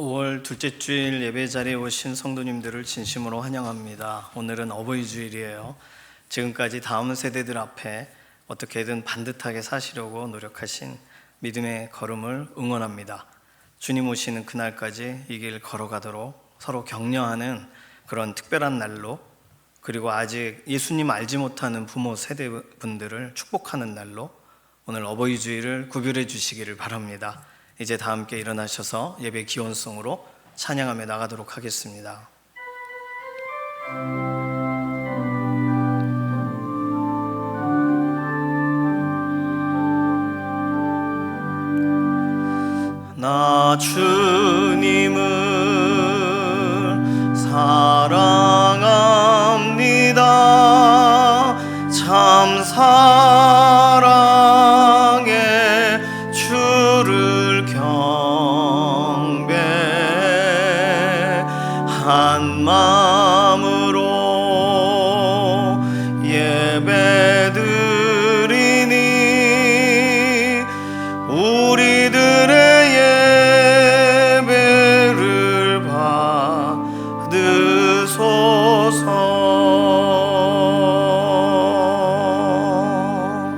5월 둘째 주일 예배 자리에 오신 성도님들을 진심으로 환영합니다. 오늘은 어버이 주일이에요. 지금까지 다음 세대들 앞에 어떻게든 반듯하게 사시려고 노력하신 믿음의 걸음을 응원합니다. 주님 오시는 그날까지 이 길 걸어가도록 서로 격려하는 그런 특별한 날로, 그리고 아직 예수님 알지 못하는 부모 세대분들을 축복하는 날로 오늘 어버이 주일을 구별해 주시기를 바랍니다. 이제 다 함께 일어나셔서 예배 기원송으로 찬양하며 나가도록 하겠습니다. 나 주님을 사랑합니다. 참 사랑의 주를 경배한 마음으로 예배드리니 우리들의 예배를 받으소서.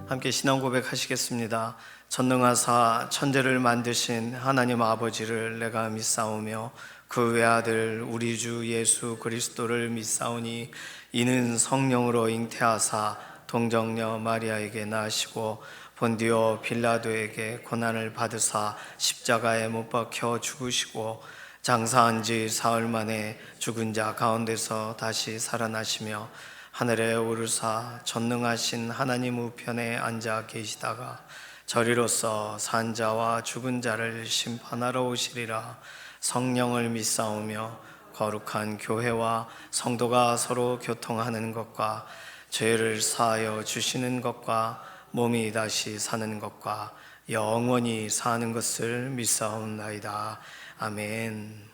함께 신앙 고백하시겠습니다. 전능하사 천지를 만드신 하나님 아버지를 내가 믿사오며 그 외아들 우리 주 예수 그리스도를 믿사오니 이는 성령으로 잉태하사 동정녀 마리아에게 나시고 본디오 빌라도에게 고난을 받으사 십자가에 못 박혀 죽으시고 장사한 지 사흘 만에 죽은 자 가운데서 다시 살아나시며 하늘에 오르사 전능하신 하나님 우편에 앉아 계시다가 저리로서 산 자와 죽은 자를 심판하러 오시리라. 성령을 믿사오며 거룩한 교회와 성도가 서로 교통하는 것과 죄를 사하여 주시는 것과 몸이 다시 사는 것과 영원히 사는 것을 믿사옵나이다. 아멘.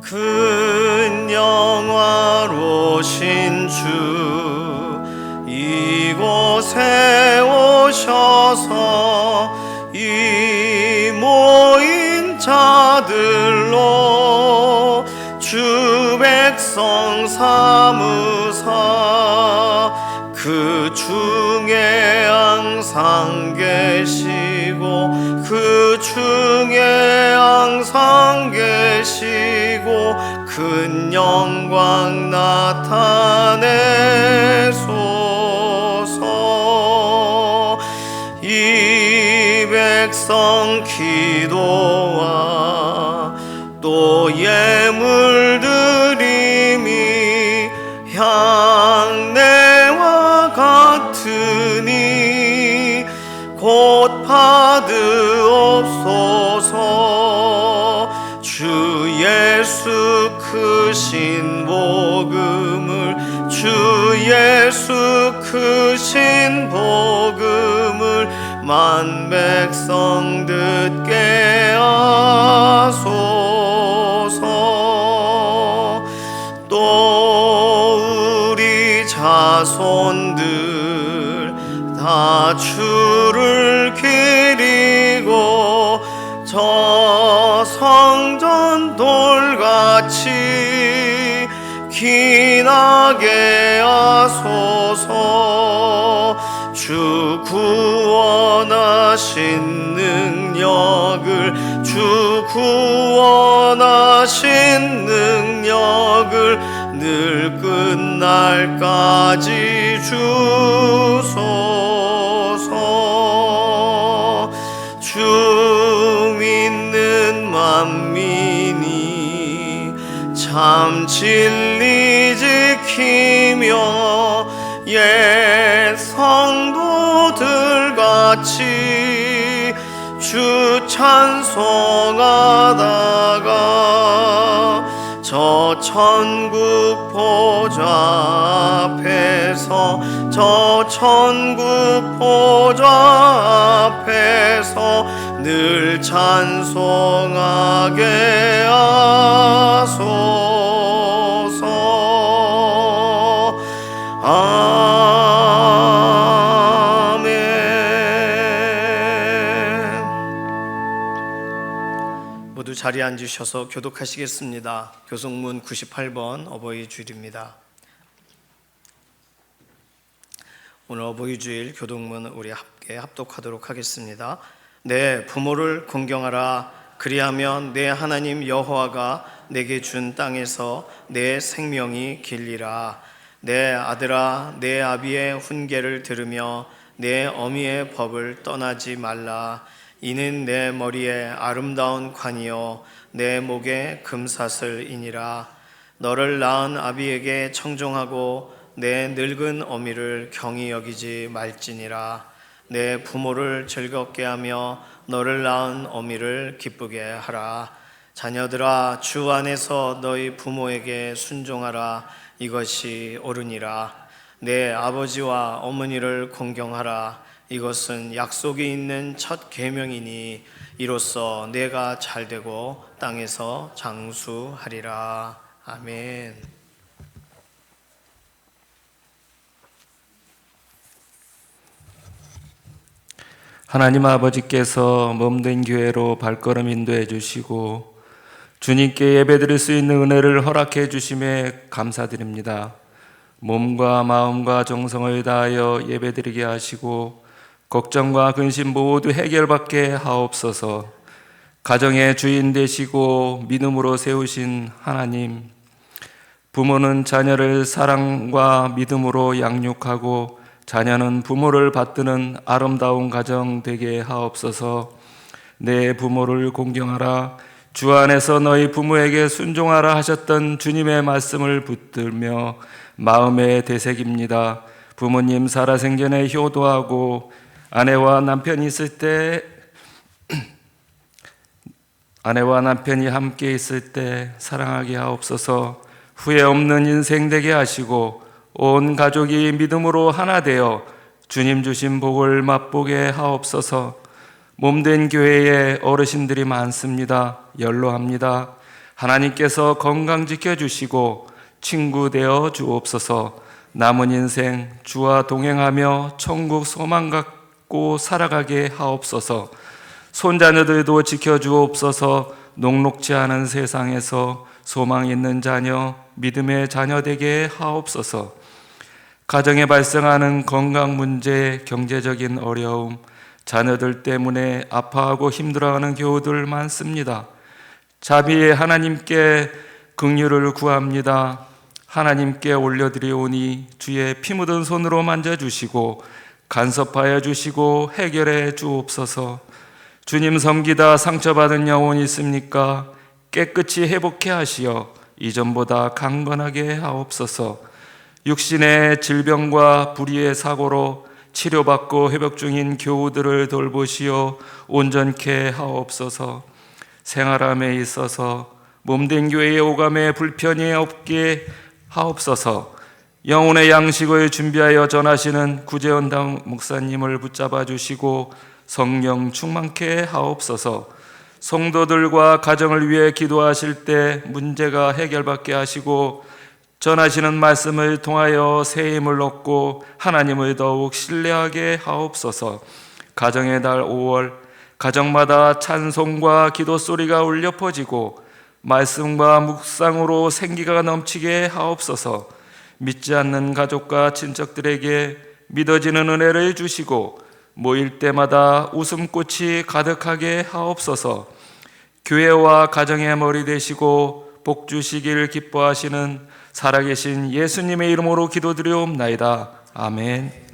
큰 영화로신 주 이곳에 오셔서 이 모인 자들로 주 백성 삼으사 그 중에 항상 계시고 그 중에 항상 계시고 큰 영광 나타내소서. 이 백성 기도와 또 예물 드림이 향내와 같으니 곧 받으옵소서. 주 예수 크신 복음을 주 예수 크신 복음을 만 백성 듣게 하소서. 또 우리 자손들 다 주를 기리고 저 성전 돌같이 기나게 하소서. 주 구원하신 능력을 주 구원하신 능력을 늘 끝날까지 주소서. 주 믿는 만민이 참 진리 지키며 옛 성도들 같이 주 찬송하다가 저 천국 보좌 앞에서 저 천국 보좌 앞에서 늘 찬송하게 하소서. 아멘. 모두 자리에 앉으셔서 교독하시겠습니다. 교송문 98번 어버이 주일입니다. 오늘 어버이 주일 교독문 우리 함께 합독하도록 하겠습니다. 내 부모를 공경하라. 그리하면 내 하나님 여호와가 내게 준 땅에서 내 생명이 길리라. 내 아들아, 내 아비의 훈계를 들으며 내 어미의 법을 떠나지 말라. 이는 내 머리에 아름다운 관이요 내 목에 금사슬이니라. 너를 낳은 아비에게 청종하고 내 늙은 어미를 경히 여기지 말지니라. 내 부모를 즐겁게 하며 너를 낳은 어미를 기쁘게 하라. 자녀들아, 주 안에서 너희 부모에게 순종하라. 이것이 옳으니라. 내 아버지와 어머니를 공경하라. 이것은 약속이 있는 첫 계명이니 이로써 내가 잘되고 땅에서 장수하리라. 아멘. 하나님 아버지께서 몸된 교회로 발걸음 인도해 주시고 주님께 예배드릴 수 있는 은혜를 허락해 주심에 감사드립니다. 몸과 마음과 정성을 다하여 예배드리게 하시고 걱정과 근심 모두 해결받게 하옵소서. 가정의 주인 되시고 믿음으로 세우신 하나님, 부모는 자녀를 사랑과 믿음으로 양육하고 자녀는 부모를 받드는 아름다운 가정 되게 하옵소서. 내 부모를 공경하라. 주 안에서 너희 부모에게 순종하라 하셨던 주님의 말씀을 붙들며 마음에 되새깁니다. 부모님 살아생전에 효도하고 아내와 남편이 함께 있을 때 사랑하게 하옵소서. 후회 없는 인생 되게 하시고 온 가족이 믿음으로 하나 되어 주님 주신 복을 맛보게 하옵소서. 몸된 교회에 어르신들이 많습니다. 연로합니다. 하나님께서 건강 지켜주시고 친구 되어 주옵소서. 남은 인생 주와 동행하며 천국 소망 갖고 살아가게 하옵소서. 손자녀들도 지켜주옵소서. 녹록지 않은 세상에서 소망 있는 자녀, 믿음의 자녀 되게 하옵소서. 가정에 발생하는 건강 문제, 경제적인 어려움, 자녀들 때문에 아파하고 힘들어하는 교우들 많습니다. 자비의 하나님께 긍휼을 구합니다. 하나님께 올려드리오니 주의 피 묻은 손으로 만져주시고 간섭하여 주시고 해결해 주옵소서. 주님 섬기다 상처받은 영혼이 있습니까? 깨끗이 회복해 하시어 이전보다 강건하게 하옵소서. 육신의 질병과 불의의 사고로 치료받고 회복 중인 교우들을 돌보시어 온전케 하옵소서. 생활함에 있어서 몸된 교회의 오감에 불편이 없게 하옵소서. 영혼의 양식을 준비하여 전하시는 구재원 목사님을 붙잡아 주시고 성령 충만케 하옵소서. 성도들과 가정을 위해 기도하실 때 문제가 해결받게 하시고 전하시는 말씀을 통하여 새 힘을 얻고 하나님을 더욱 신뢰하게 하옵소서. 가정의 달 5월 가정마다 찬송과 기도 소리가 울려 퍼지고 말씀과 묵상으로 생기가 넘치게 하옵소서. 믿지 않는 가족과 친척들에게 믿어지는 은혜를 주시고 모일 때마다 웃음꽃이 가득하게 하옵소서. 교회와 가정의 머리 되시고 복 주시길 기뻐하시는 살아계신 예수님의 이름으로 기도드리옵나이다. 아멘.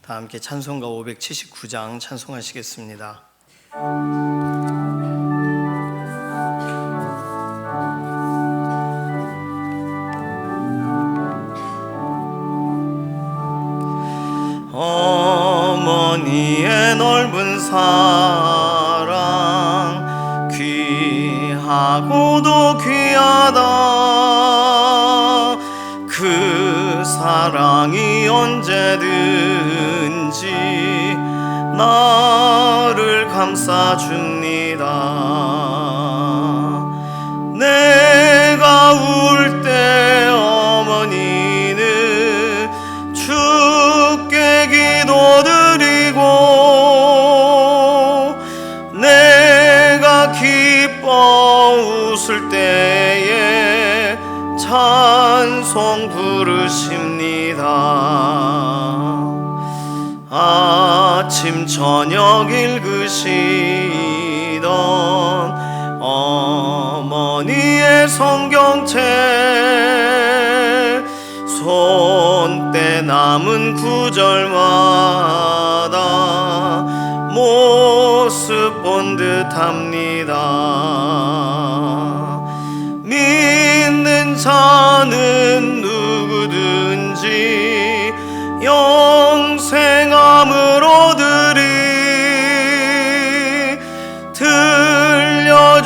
다 함께 찬송가 579장 찬송하시겠습니다. 넓은 사랑 귀하고도 귀하다. 그 사랑이 언제든지 나를 감싸줍니다. 내가 울 때 어머니는 주께 기도드리고, 내가 기뻐 웃을 때에 찬송 부르십니다. 아침 저녁 읽으시던 어머니의 성경책, 손때 남은 구절마다 모습 본 듯합니다. 믿는 자는 누구든지 영생함을 얻으리.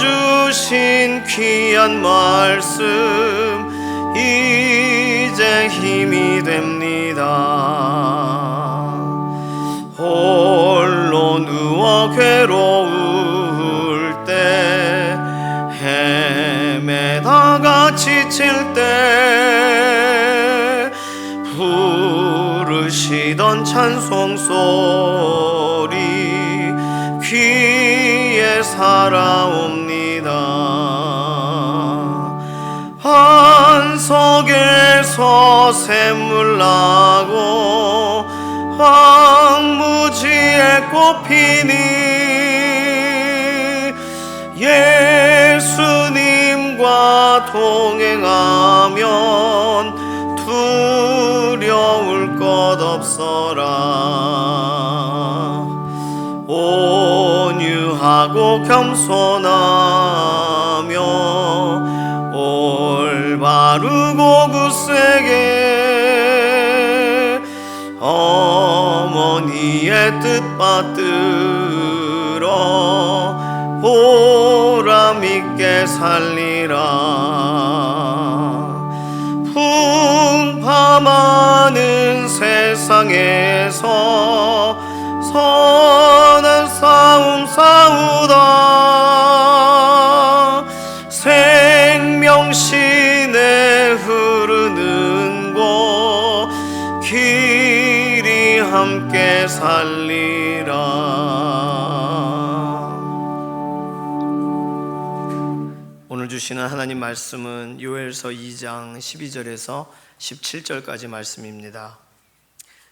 들려주신 귀한 말씀 이제 힘이 됩니다. 홀로 누워 괴로울 때, 헤매다가 지칠 때 부르시던 찬송 소리 귀에 살아옵니다. 반석에서 샘물 나고 황무지에 꽃 피니 예수님과 동행하면 두려울 것 없어라. 온유하고 겸손하며 올바르고 굳세게 어머니의 뜻 받들어 보람 있게 살리라. 풍파많은 세상에서 선한 싸움 싸우다 생명신에 흐르는 곳 길이 함께 살리라. 오늘 주시는 하나님 말씀은 요엘서 2장 12절에서 17절까지 말씀입니다.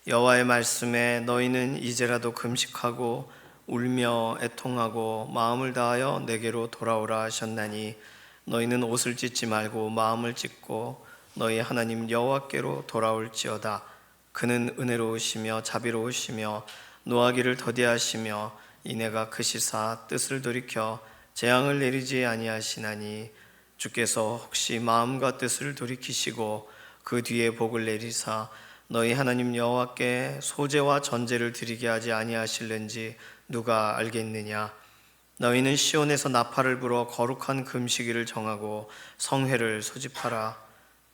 여호와의 말씀에 너희는 이제라도 금식하고 울며 애통하고 마음을 다하여 내게로 돌아오라 하셨나니 너희는 옷을 찢지 말고 마음을 찢고 너희 하나님 여호와께로 돌아올지어다. 그는 은혜로우시며 자비로우시며 노하기를 더디하시며 이내가 크시사 뜻을 돌이켜 재앙을 내리지 아니하시나니 주께서 혹시 마음과 뜻을 돌이키시고 그 뒤에 복을 내리사 너희 하나님 여호와께 소제와 전제를 드리게 하지 아니하실는지 누가 알겠느냐. 너희는 시온에서 나팔을 불어 거룩한 금식일을 정하고 성회를 소집하라.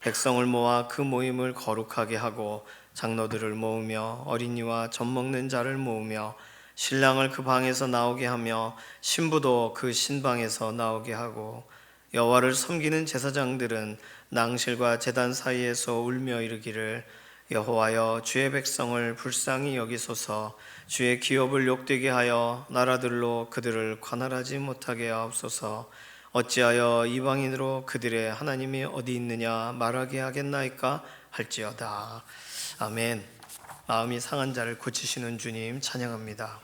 백성을 모아 그 모임을 거룩하게 하고 장로들을 모으며 어린이와 젖 먹는 자를 모으며 신랑을 그 방에서 나오게 하며 신부도 그 신방에서 나오게 하고 여호와를 섬기는 제사장들은 낭실과 제단 사이에서 울며 이르기를 여호와여 주의 백성을 불쌍히 여기소서. 주의 기업을 욕되게 하여 나라들로 그들을 관할하지 못하게 하옵소서. 어찌하여 이방인으로 그들의 하나님이 어디 있느냐 말하게 하겠나이까 할지어다. 아멘. 마음이 상한 자를 고치시는 주님 찬양합니다.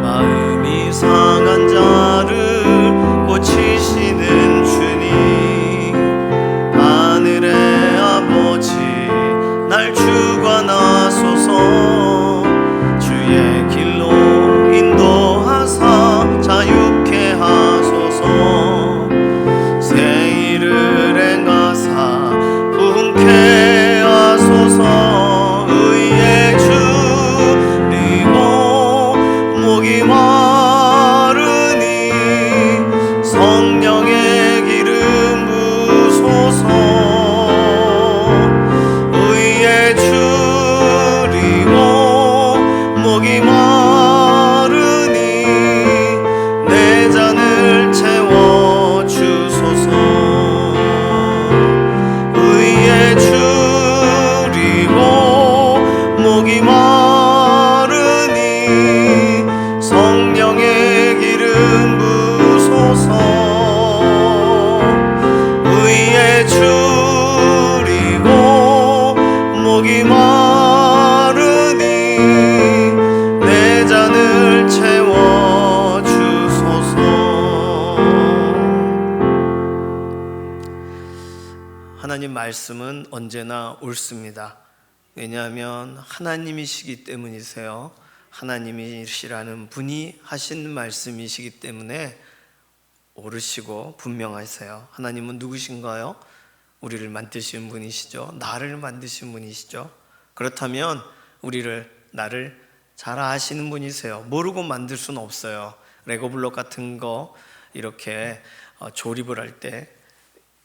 마음이 상한 자를 고치시는 주님, 하늘의 아버지 날 주관하소서. 주의 길로 인도하사 자유케 하소서. 새 일을 행하사 부흥케 하나님 말씀은 언제나 옳습니다. 왜냐하면 하나님이시기 때문이세요. 하나님이시라는 분이 하신 말씀이시기 때문에 옳으시고 분명하세요. 하나님은 누구신가요? 우리를 만드신 분이시죠. 나를 만드신 분이시죠. 그렇다면 나를 잘 아시는 분이세요. 모르고 만들 수는 없어요. 레고블록 같은 거 이렇게 조립을 할 때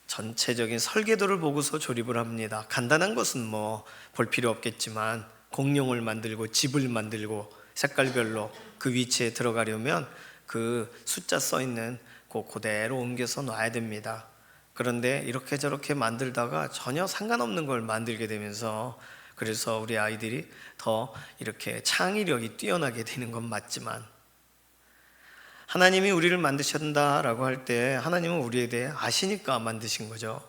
전체적인 설계도를 보고서 조립을 합니다. 간단한 것은 뭐 볼 필요 없겠지만 공룡을 만들고 집을 만들고 색깔별로 그 위치에 들어가려면 그 숫자 써 있는 그대로 옮겨서 놔야 됩니다. 그런데 이렇게 저렇게 만들다가 전혀 상관없는 걸 만들게 되면서 그래서 우리 아이들이 더 이렇게 창의력이 뛰어나게 되는 건 맞지만 하나님이 우리를 만드셨다라고 할 때 하나님은 우리에 대해 아시니까 만드신 거죠.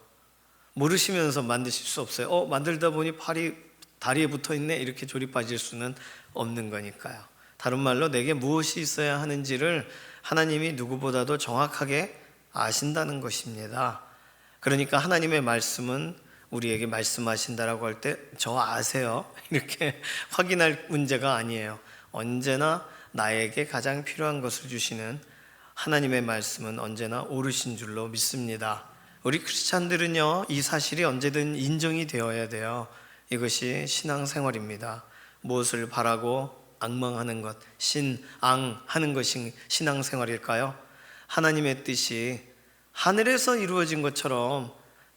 모르시면서 만드실 수 없어요. 만들다 보니 팔이 다리에 붙어 있네 이렇게 조립하실 수는 없는 거니까요. 다른 말로 내게 무엇이 있어야 하는지를 하나님이 누구보다도 정확하게 아신다는 것입니다. 그러니까 하나님의 말씀은 우리에게 말씀하신다라고 할 때 저 아세요? 이렇게 확인할 문제가 아니에요. 언제나 나에게 가장 필요한 것을 주시는 하나님의 말씀은 언제나 옳으신 줄로 믿습니다. 우리 크리스찬들은요, 이 사실이 언제든 인정이 되어야 돼요. 이것이 신앙생활입니다. 무엇을 바라고 앙망하는 것, 신앙하는 것이 신앙생활일까요? 하나님의 뜻이 하늘에서 이루어진 것처럼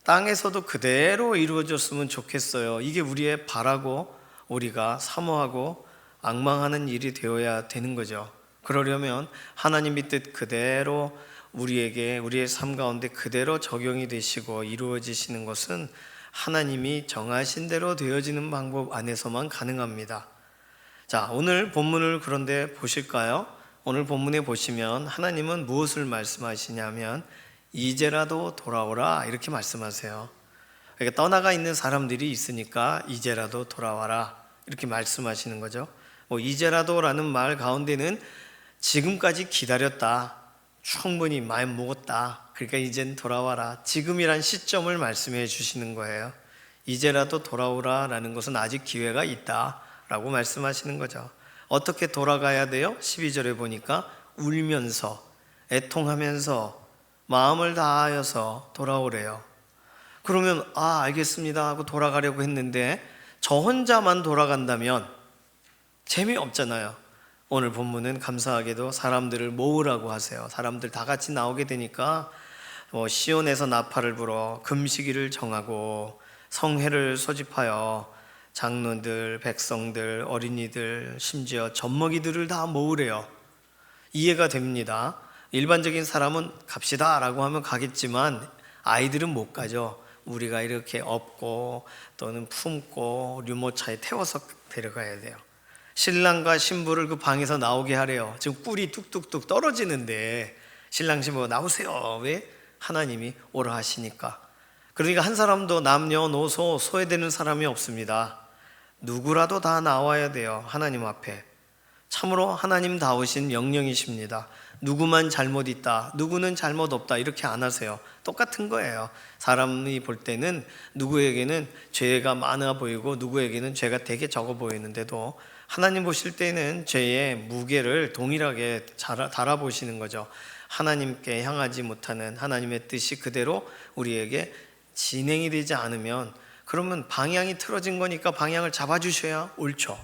땅에서도 그대로 이루어졌으면 좋겠어요. 이게 우리의 바라고 우리가 사모하고 앙망하는 일이 되어야 되는 거죠. 그러려면 하나님의 뜻 그대로 우리에게 우리의 삶 가운데 그대로 적용이 되시고 이루어지시는 것은 하나님이 정하신 대로 되어지는 방법 안에서만 가능합니다. 자, 오늘 본문을 그런데 보실까요? 오늘 본문에 보시면 하나님은 무엇을 말씀하시냐면 이제라도 돌아오라 이렇게 말씀하세요. 그러니까 떠나가 있는 사람들이 있으니까 이제라도 돌아와라 이렇게 말씀하시는 거죠. 이제라도라는 말 가운데는 지금까지 기다렸다, 충분히 마음 먹었다, 그러니까 이젠 돌아와라, 지금이란 시점을 말씀해 주시는 거예요. 이제라도 돌아오라 라는 것은 아직 기회가 있다 라고 말씀하시는 거죠. 어떻게 돌아가야 돼요? 12절에 보니까 울면서 애통하면서 마음을 다하여서 돌아오래요. 그러면 알겠습니다 하고 돌아가려고 했는데 저 혼자만 돌아간다면 재미없잖아요. 오늘 본문은 감사하게도 사람들을 모으라고 하세요. 사람들 다 같이 나오게 되니까 시온에서 나팔을 불어 금식일을 정하고 성회를 소집하여 장로들, 백성들, 어린이들, 심지어 젖먹이들을 다 모으래요. 이해가 됩니다. 일반적인 사람은 갑시다 라고 하면 가겠지만 아이들은 못 가죠. 우리가 이렇게 업고 또는 품고 유모차에 태워서 데려가야 돼요. 신랑과 신부를 그 방에서 나오게 하래요. 지금 꿀이 뚝뚝뚝 떨어지는데 신랑 신부가 나오세요. 왜? 하나님이 오라 하시니까. 그러니까 한 사람도 남녀노소 소외되는 사람이 없습니다. 누구라도 다 나와야 돼요. 하나님 앞에. 참으로 하나님다우신 명령이십니다. 누구만 잘못 있다, 누구는 잘못 없다 이렇게 안 하세요. 똑같은 거예요. 사람이 볼 때는 누구에게는 죄가 많아 보이고 누구에게는 죄가 되게 적어 보이는데도 하나님 보실 때는 죄의 무게를 동일하게 달아보시는 거죠. 하나님께 향하지 못하는 하나님의 뜻이 그대로 우리에게 진행이 되지 않으면 그러면 방향이 틀어진 거니까 방향을 잡아주셔야 옳죠.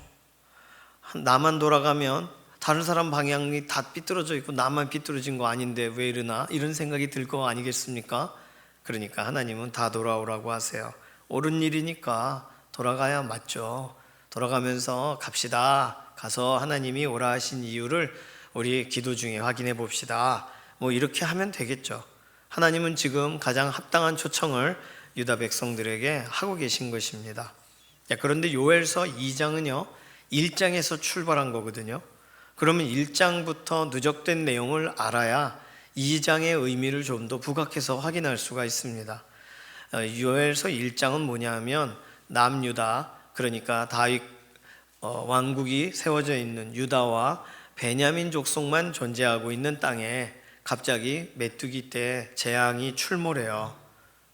나만 돌아가면 다른 사람 방향이 다 삐뚤어져 있고 나만 삐뚤어진 거 아닌데 왜 이러나 이런 생각이 들 거 아니겠습니까? 그러니까 하나님은 다 돌아오라고 하세요. 옳은 일이니까 돌아가야 맞죠. 돌아가면서 갑시다. 가서 하나님이 오라 하신 이유를 우리 기도 중에 확인해 봅시다. 이렇게 하면 되겠죠. 하나님은 지금 가장 합당한 초청을 유다 백성들에게 하고 계신 것입니다. 그런데 요엘서 2장은요 1장에서 출발한 거거든요. 그러면 1장부터 누적된 내용을 알아야 2장의 의미를 좀 더 부각해서 확인할 수가 있습니다. 요엘서 1장은 뭐냐면 남유다, 그러니까 다윗 왕국이 세워져 있는 유다와 베냐민 족속만 존재하고 있는 땅에 갑자기 메뚜기 때 재앙이 출몰해요.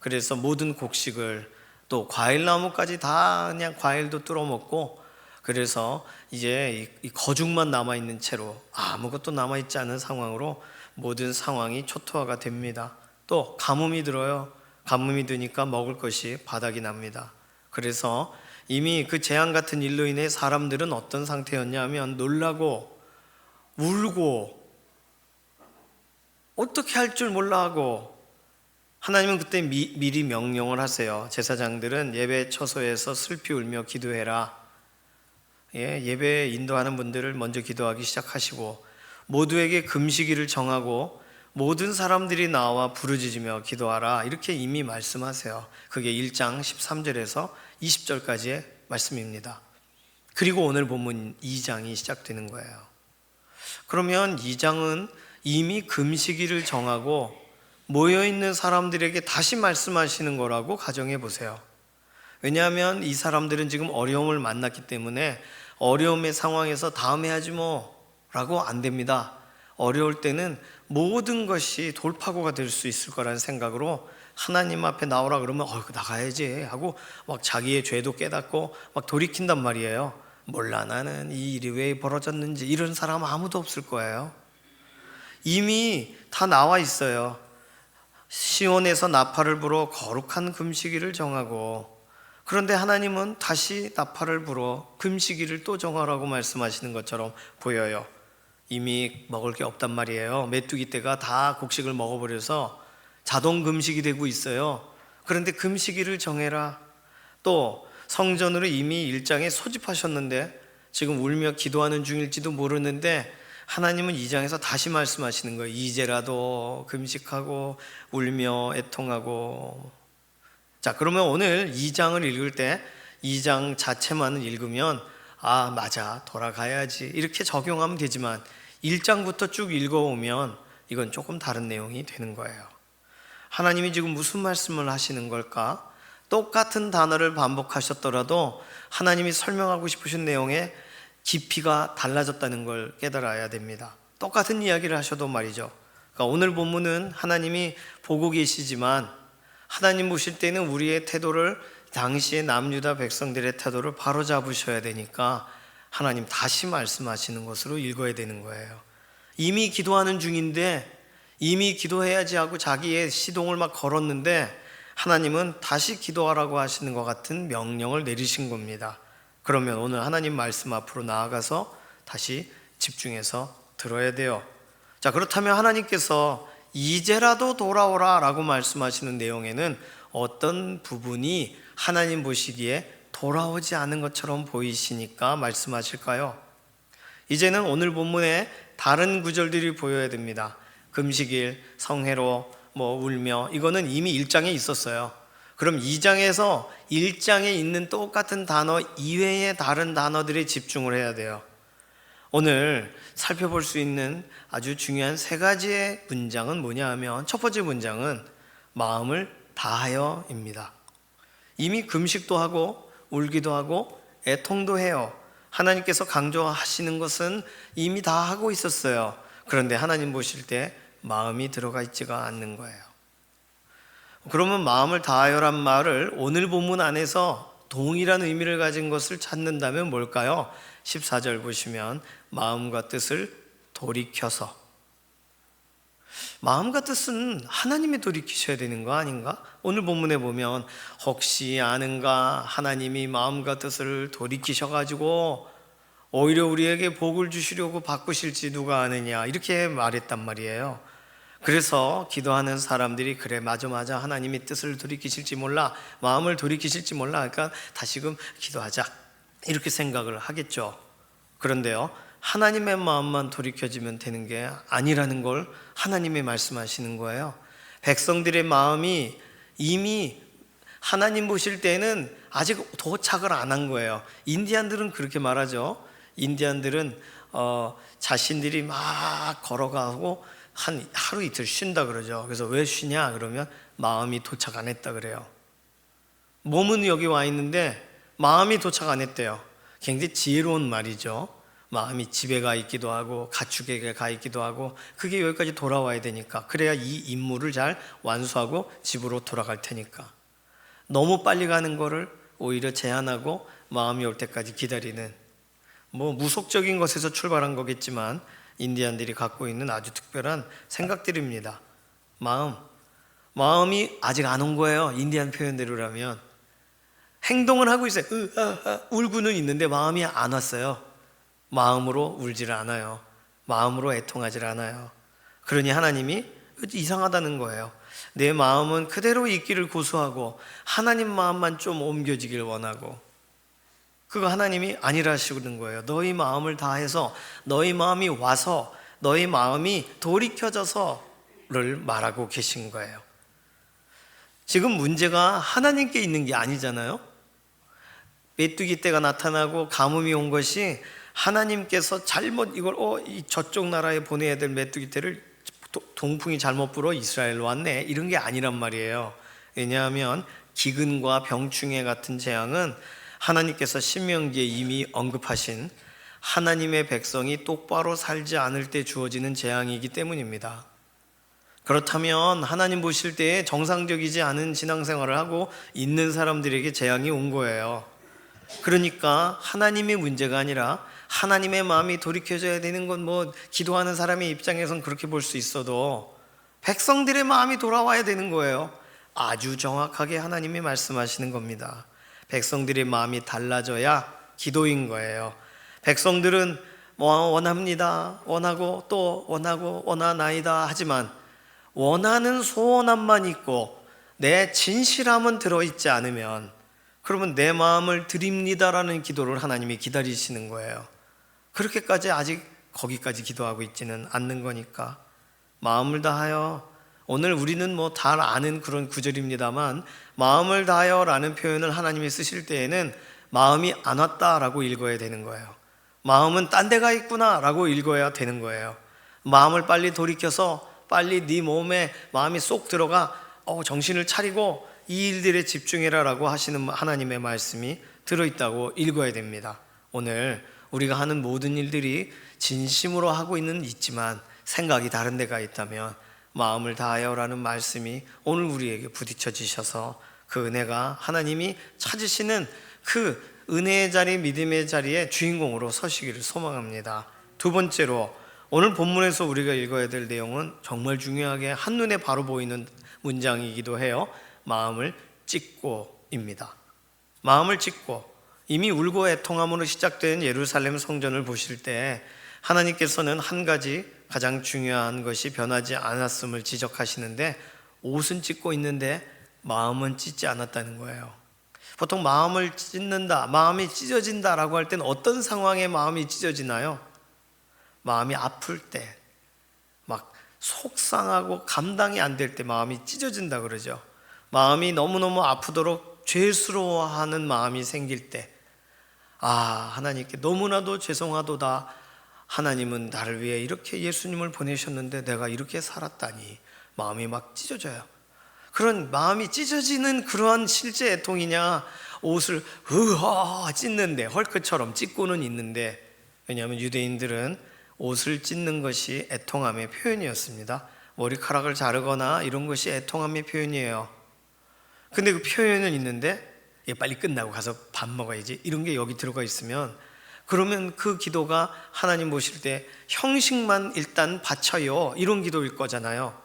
그래서 모든 곡식을, 또 과일나무까지 다 그냥 과일도 뚫어먹고, 그래서 이제 이 거죽만 남아있는 채로 아무것도 남아있지 않은 상황으로 모든 상황이 초토화가 됩니다. 또 가뭄이 들어요. 가뭄이 드니까 먹을 것이 바닥이 납니다. 그래서 이미 그 재앙 같은 일로 인해 사람들은 어떤 상태였냐면 놀라고 울고 어떻게 할 줄 몰라 하고, 하나님은 그때 미리 명령을 하세요. 제사장들은 예배 처소에서 슬피 울며 기도해라. 예배 인도하는 분들을 먼저 기도하기 시작하시고, 모두에게 금식일을 정하고 모든 사람들이 나와 부르짖으며 기도하라, 이렇게 이미 말씀하세요. 그게 1장 13절에서 20절까지의 말씀입니다. 그리고 오늘 본문 2장이 시작되는 거예요. 그러면 2장은 이미 금식일을 정하고 모여있는 사람들에게 다시 말씀하시는 거라고 가정해 보세요. 왜냐하면 이 사람들은 지금 어려움을 만났기 때문에 어려움의 상황에서 다음에 하지 뭐 라고 안 됩니다. 어려울 때는 모든 것이 돌파구가 될 수 있을 거라는 생각으로 하나님 앞에 나오라 그러면 나가야지 하고 막 자기의 죄도 깨닫고 막 돌이킨단 말이에요. 몰라, 나는 이 일이 왜 벌어졌는지, 이런 사람 아무도 없을 거예요. 이미 다 나와 있어요. 시온에서 나팔을 불어 거룩한 금식일을 정하고, 그런데 하나님은 다시 나팔을 불어 금식일을 또 정하라고 말씀하시는 것처럼 보여요. 이미 먹을 게 없단 말이에요. 메뚜기 떼가 다 곡식을 먹어버려서 자동 금식이 되고 있어요. 그런데 금식일을 정해라. 또 성전으로 이미 1장에 소집하셨는데 지금 울며 기도하는 중일지도 모르는데 하나님은 2장에서 다시 말씀하시는 거예요. 이제라도 금식하고 울며 애통하고. 자, 그러면 오늘 2장을 읽을 때 2장 자체만 읽으면 맞아, 돌아가야지, 이렇게 적용하면 되지만 1장부터 쭉 읽어오면 이건 조금 다른 내용이 되는 거예요. 하나님이 지금 무슨 말씀을 하시는 걸까? 똑같은 단어를 반복하셨더라도 하나님이 설명하고 싶으신 내용의 깊이가 달라졌다는 걸 깨달아야 됩니다. 똑같은 이야기를 하셔도 말이죠. 그러니까 오늘 본문은 하나님이 보고 계시지만 하나님 보실 때는 우리의 태도를, 당시의 남유다 백성들의 태도를 바로잡으셔야 되니까 하나님 다시 말씀하시는 것으로 읽어야 되는 거예요. 이미 기도하는 중인데, 이미 기도해야지 하고 자기의 시동을 막 걸었는데 하나님은 다시 기도하라고 하시는 것 같은 명령을 내리신 겁니다. 그러면 오늘 하나님 말씀 앞으로 나아가서 다시 집중해서 들어야 돼요. 자, 그렇다면 하나님께서 이제라도 돌아오라 라고 말씀하시는 내용에는 어떤 부분이 하나님 보시기에 돌아오지 않은 것처럼 보이시니까 말씀하실까요? 이제는 오늘 본문에 다른 구절들이 보여야 됩니다. 금식일, 성회로, 울며, 이거는 이미 1장에 있었어요. 그럼 2장에서 1장에 있는 똑같은 단어 이외의 다른 단어들에 집중을 해야 돼요. 오늘 살펴볼 수 있는 아주 중요한 3가지의 문장은 뭐냐 하면, 첫 번째 문장은 마음을 다하여입니다. 이미 금식도 하고 울기도 하고 애통도 해요. 하나님께서 강조하시는 것은 이미 다 하고 있었어요. 그런데 하나님 보실 때 마음이 들어가 있지가 않는 거예요. 그러면 마음을 다하여란 말을 오늘 본문 안에서 동일한 의미를 가진 것을 찾는다면 뭘까요? 14절 보시면 마음과 뜻을 돌이켜서. 마음과 뜻은 하나님이 돌이키셔야 되는 거 아닌가? 오늘 본문에 보면 혹시 아는가, 하나님이 마음과 뜻을 돌이키셔가지고 오히려 우리에게 복을 주시려고 바꾸실지 누가 아느냐, 이렇게 말했단 말이에요. 그래서 기도하는 사람들이 그래, 맞아, 하나님이 뜻을 돌이키실지 몰라, 마음을 돌이키실지 몰라, 그러니까 다시금 기도하자, 이렇게 생각을 하겠죠. 그런데요, 하나님의 마음만 돌이켜지면 되는 게 아니라는 걸 하나님이 말씀하시는 거예요. 백성들의 마음이 이미 하나님 보실 때는 아직 도착을 안 한 거예요. 인디안들은 그렇게 말하죠. 인디안들은 자신들이 막 걸어가고 한 하루 이틀 쉰다 그러죠. 그래서 왜 쉬냐 그러면 마음이 도착 안 했다 그래요. 몸은 여기 와 있는데 마음이 도착 안 했대요. 굉장히 지혜로운 말이죠. 마음이 집에 가 있기도 하고 가축에게 가 있기도 하고 그게 여기까지 돌아와야 되니까, 그래야 이 임무를 잘 완수하고 집으로 돌아갈 테니까. 너무 빨리 가는 거를 오히려 제한하고 마음이 올 때까지 기다리는, 무속적인 것에서 출발한 거겠지만 인디안들이 갖고 있는 아주 특별한 생각들입니다. 마음이 아직 안 온 거예요. 인디안 표현대로라면 행동을 하고 있어요. 울고는 있는데 마음이 안 왔어요. 마음으로 울지를 않아요. 마음으로 애통하지를 않아요. 그러니 하나님이 이상하다는 거예요. 내 마음은 그대로 있기를 고수하고 하나님 마음만 좀 옮겨지길 원하고, 그거 하나님이 아니라시는 거예요. 너희 마음을 다해서, 너희 마음이 와서, 너희 마음이 돌이켜져서를 말하고 계신 거예요. 지금 문제가 하나님께 있는 게 아니잖아요. 메뚜기 떼가 나타나고 가뭄이 온 것이 하나님께서 잘못 이걸 저쪽 나라에 보내야 될 메뚜기 떼를 동풍이 잘못 불어 이스라엘로 왔네, 이런 게 아니란 말이에요. 왜냐하면 기근과 병충해 같은 재앙은 하나님께서 신명기에 이미 언급하신 하나님의 백성이 똑바로 살지 않을 때 주어지는 재앙이기 때문입니다. 그렇다면 하나님 보실 때에 정상적이지 않은 신앙생활을 하고 있는 사람들에게 재앙이 온 거예요. 그러니까 하나님의 문제가 아니라 하나님의 마음이 돌이켜져야 되는 건 기도하는 사람의 입장에선 그렇게 볼 수 있어도 백성들의 마음이 돌아와야 되는 거예요. 아주 정확하게 하나님이 말씀하시는 겁니다. 백성들의 마음이 달라져야 기도인 거예요. 백성들은 원합니다, 원하고 또 원하고 원하나이다 하지만 원하는 소원함만 있고 내 진실함은 들어있지 않으면, 그러면 내 마음을 드립니다라는 기도를 하나님이 기다리시는 거예요. 그렇게까지 아직 거기까지 기도하고 있지는 않는 거니까 마음을 다하여, 오늘 우리는 잘 아는 그런 구절입니다만 마음을 다하여 라는 표현을 하나님이 쓰실 때에는 마음이 안 왔다라고 읽어야 되는 거예요. 마음은 딴 데가 있구나 라고 읽어야 되는 거예요. 마음을 빨리 돌이켜서 빨리 네 몸에 마음이 쏙 들어가 정신을 차리고 이 일들에 집중해라 라고 하시는 하나님의 말씀이 들어있다고 읽어야 됩니다. 오늘 우리가 하는 모든 일들이 진심으로 하고 있지만 생각이 다른 데가 있다면 마음을 다하여 라는 말씀이 오늘 우리에게 부딪혀지셔서 그 은혜가 하나님이 찾으시는 그 은혜의 자리, 믿음의 자리에 주인공으로 서시기를 소망합니다. 두 번째로, 오늘 본문에서 우리가 읽어야 될 내용은 정말 중요하게 한눈에 바로 보이는 문장이기도 해요. 마음을 찢고입니다. 마음을 찢고, 이미 울고 애통함으로 시작된 예루살렘 성전을 보실 때 하나님께서는 한 가지 가장 중요한 것이 변하지 않았음을 지적하시는데, 옷은 찢고 있는데 마음은 찢지 않았다는 거예요. 보통 마음을 찢는다, 마음이 찢어진다라고 할 때는 어떤 상황에 마음이 찢어지나요? 마음이 아플 때, 막 속상하고 감당이 안 될 때 마음이 찢어진다 그러죠. 마음이 너무너무 아프도록 죄스러워하는 마음이 생길 때, 하나님께 너무나도 죄송하도다, 하나님은 나를 위해 이렇게 예수님을 보내셨는데 내가 이렇게 살았다니, 마음이 막 찢어져요. 그런 마음이 찢어지는 그러한 실제 애통이냐, 옷을 찢는데, 헐크처럼 찢고는 있는데, 왜냐하면 유대인들은 옷을 찢는 것이 애통함의 표현이었습니다. 머리카락을 자르거나 이런 것이 애통함의 표현이에요. 근데 그 표현은 있는데 빨리 끝나고 가서 밥 먹어야지, 이런 게 여기 들어가 있으면, 그러면 그 기도가 하나님 보실 때 형식만 일단 바쳐요, 이런 기도일 거잖아요.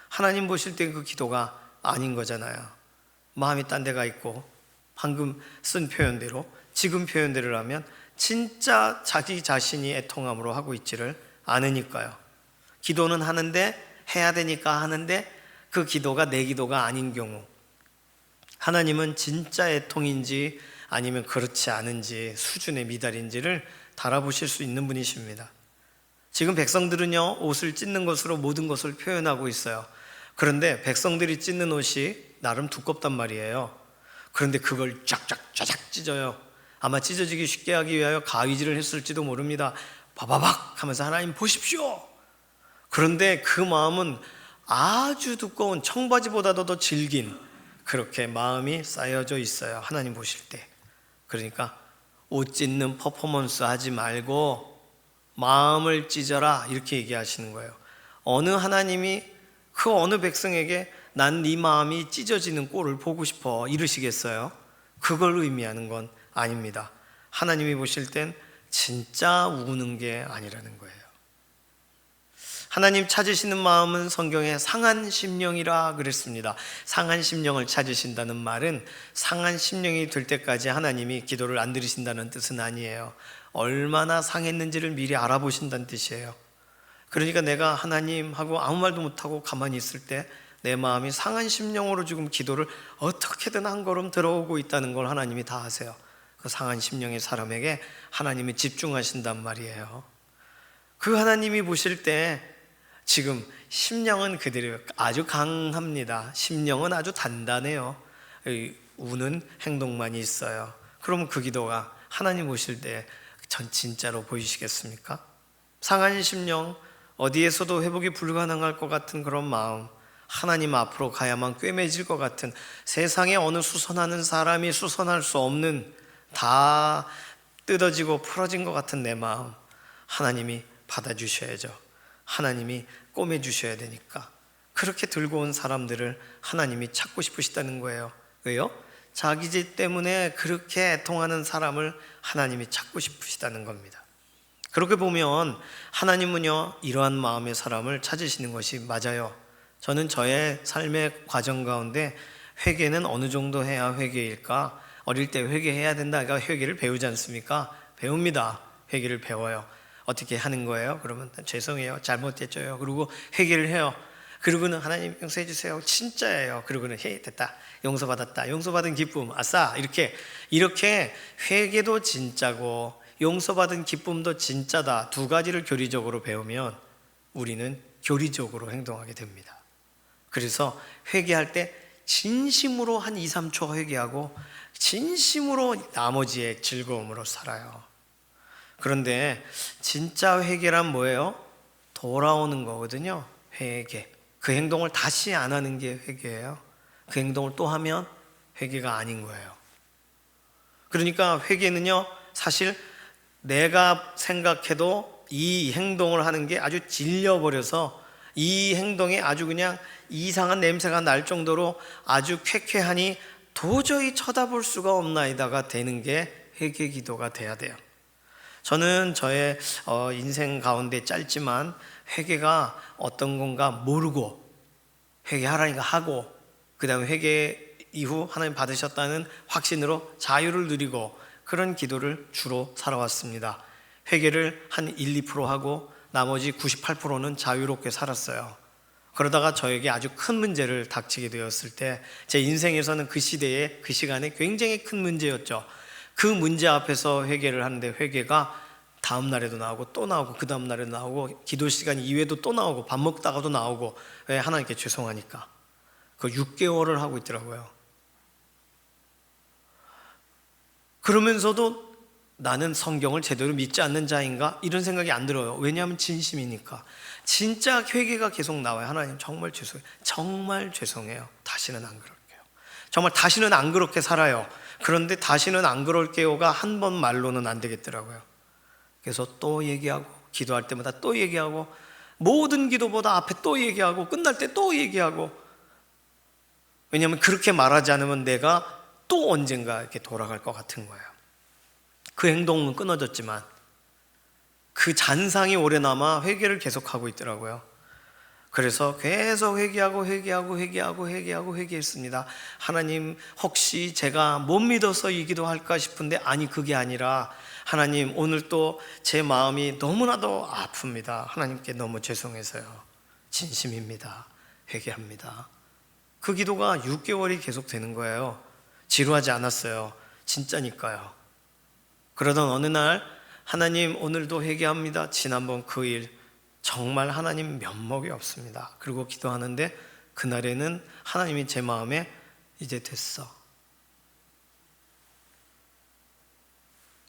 하나님 보실 때 그 기도가 아닌 거잖아요. 마음이 딴 데가 있고, 방금 쓴 표현대로, 지금 표현대로 하면 진짜 자기 자신이 애통함으로 하고 있지를 않으니까요. 기도는 하는데, 해야 되니까 하는데, 그 기도가 내 기도가 아닌 경우, 하나님은 진짜 애통인지 아니면 그렇지 않은지, 수준의 미달인지를 달아보실 수 있는 분이십니다. 지금 백성들은요, 옷을 찢는 것으로 모든 것을 표현하고 있어요. 그런데 백성들이 찢는 옷이 나름 두껍단 말이에요. 그런데 그걸 쫙쫙 찢어요. 아마 찢어지기 쉽게 하기 위하여 가위질을 했을지도 모릅니다. 바바박 하면서 하나님 보십시오. 그런데 그 마음은 아주 두꺼운 청바지보다도 더 질긴 그렇게 마음이 쌓여져 있어요, 하나님 보실 때. 그러니까 옷 찢는 퍼포먼스 하지 말고 마음을 찢어라 이렇게 얘기하시는 거예요. 어느 하나님이 그 어느 백성에게 난 네 마음이 찢어지는 꼴을 보고 싶어 이러시겠어요? 그걸 의미하는 건 아닙니다. 하나님이 보실 땐 진짜 우는 게 아니라는 거예요. 하나님 찾으시는 마음은 성경에 상한 심령이라 그랬습니다. 상한 심령을 찾으신다는 말은 상한 심령이 될 때까지 하나님이 기도를 안 들으신다는 뜻은 아니에요. 얼마나 상했는지를 미리 알아보신다는 뜻이에요. 그러니까 내가 하나님하고 아무 말도 못하고 가만히 있을 때 내 마음이 상한 심령으로 지금 기도를 어떻게든 한 걸음 들어오고 있다는 걸 하나님이 다 아세요. 그 상한 심령의 사람에게 하나님이 집중하신단 말이에요. 그 하나님이 보실 때 지금 심령은 그대로 아주 강합니다. 심령은 아주 단단해요. 우는 행동만이 있어요. 그러면 그 기도가 하나님 보실 때 전 진짜로 보이시겠습니까? 상한 심령, 어디에서도 회복이 불가능할 것 같은 그런 마음, 하나님 앞으로 가야만 꿰매질 것 같은, 세상에 어느 수선하는 사람이 수선할 수 없는, 다 뜯어지고 풀어진 것 같은 내 마음, 하나님이 받아주셔야죠. 하나님이 꼬매주셔야 되니까. 그렇게 들고 온 사람들을 하나님이 찾고 싶으시다는 거예요. 왜요? 자기 죄 때문에 그렇게 애통하는 사람을 하나님이 찾고 싶으시다는 겁니다. 그렇게 보면 하나님은요, 이러한 마음의 사람을 찾으시는 것이 맞아요. 저는 저의 삶의 과정 가운데 회개는 어느 정도 해야 회개일까? 어릴 때 회개해야 된다. 그러니까 회개를 배우지 않습니까? 배웁니다. 회개를 배워요. 어떻게 하는 거예요? 그러면 죄송해요, 잘못했죠. 그리고 회개를 해요. 그리고는 하나님 용서해 주세요. 진짜예요. 그리고는 해, 됐다. 용서받았다. 용서받은 기쁨. 아싸. 이렇게 회개도 진짜고 용서받은 기쁨도 진짜다. 두 가지를 교리적으로 배우면 우리는 교리적으로 행동하게 됩니다. 그래서 회개할 때 진심으로 한 2, 3초 회개하고 진심으로 나머지의 즐거움으로 살아요. 그런데 진짜 회개란 뭐예요? 돌아오는 거거든요. 회개. 그 행동을 다시 안 하는 게 회개예요. 그 행동을 또 하면 회개가 아닌 거예요. 그러니까 회개는요, 사실 내가 생각해도 이 행동을 하는 게 아주 질려버려서 이 행동에 아주 그냥 이상한 냄새가 날 정도로 아주 쾌쾌하니 도저히 쳐다볼 수가 없나이다가 되는 게 회개 기도가 돼야 돼요. 저는 저의 인생 가운데 짧지만 회개가 어떤 건가 모르고 회개하라니까 하고, 그 다음에 회개 이후 하나님 받으셨다는 확신으로 자유를 누리고 그런 기도를 주로 살아왔습니다. 회개를 한 1, 2% 하고 나머지 98%는 자유롭게 살았어요. 그러다가 저에게 아주 큰 문제를 닥치게 되었을 때, 제 인생에서는 그 시대에 그 시간에 굉장히 큰 문제였죠. 그 문제 앞에서 회개를 하는데 회개가 다음 날에도 나오고 또 나오고 그 다음 날에도 나오고 기도 시간 이외에도 또 나오고 밥 먹다가도 나오고, 왜? 하나님께 죄송하니까. 그 6개월을 하고 있더라고요. 그러면서도 나는 성경을 제대로 믿지 않는 자인가? 이런 생각이 안 들어요. 왜냐하면 진심이니까. 진짜 회개가 계속 나와요. 하나님 정말 죄송해요. 정말 죄송해요. 다시는 안 그럴게요. 정말 다시는 안 그렇게 살아요. 그런데 다시는 안 그럴게요가 한 번 말로는 안 되겠더라고요. 그래서 또 얘기하고, 기도할 때마다 또 얘기하고, 모든 기도보다 앞에 또 얘기하고, 끝날 때 또 얘기하고. 왜냐하면 그렇게 말하지 않으면 내가 또 언젠가 이렇게 돌아갈 것 같은 거예요. 그 행동은 끊어졌지만 그 잔상이 오래 남아 회개를 계속하고 있더라고요. 그래서 계속 회개했습니다. 하나님, 혹시 제가 못 믿어서 이 기도할까 싶은데, 아니, 그게 아니라 하나님, 오늘 또 제 마음이 너무나도 아픕니다. 하나님께 너무 죄송해서요. 진심입니다. 회개합니다. 그 기도가 6개월이 계속 되는 거예요. 지루하지 않았어요. 진짜니까요. 그러던 어느 날, 하나님, 오늘도 회개합니다. 지난번 그 일 정말 하나님 면목이 없습니다. 그리고 기도하는데 그날에는 하나님이 제 마음에 이제 됐어.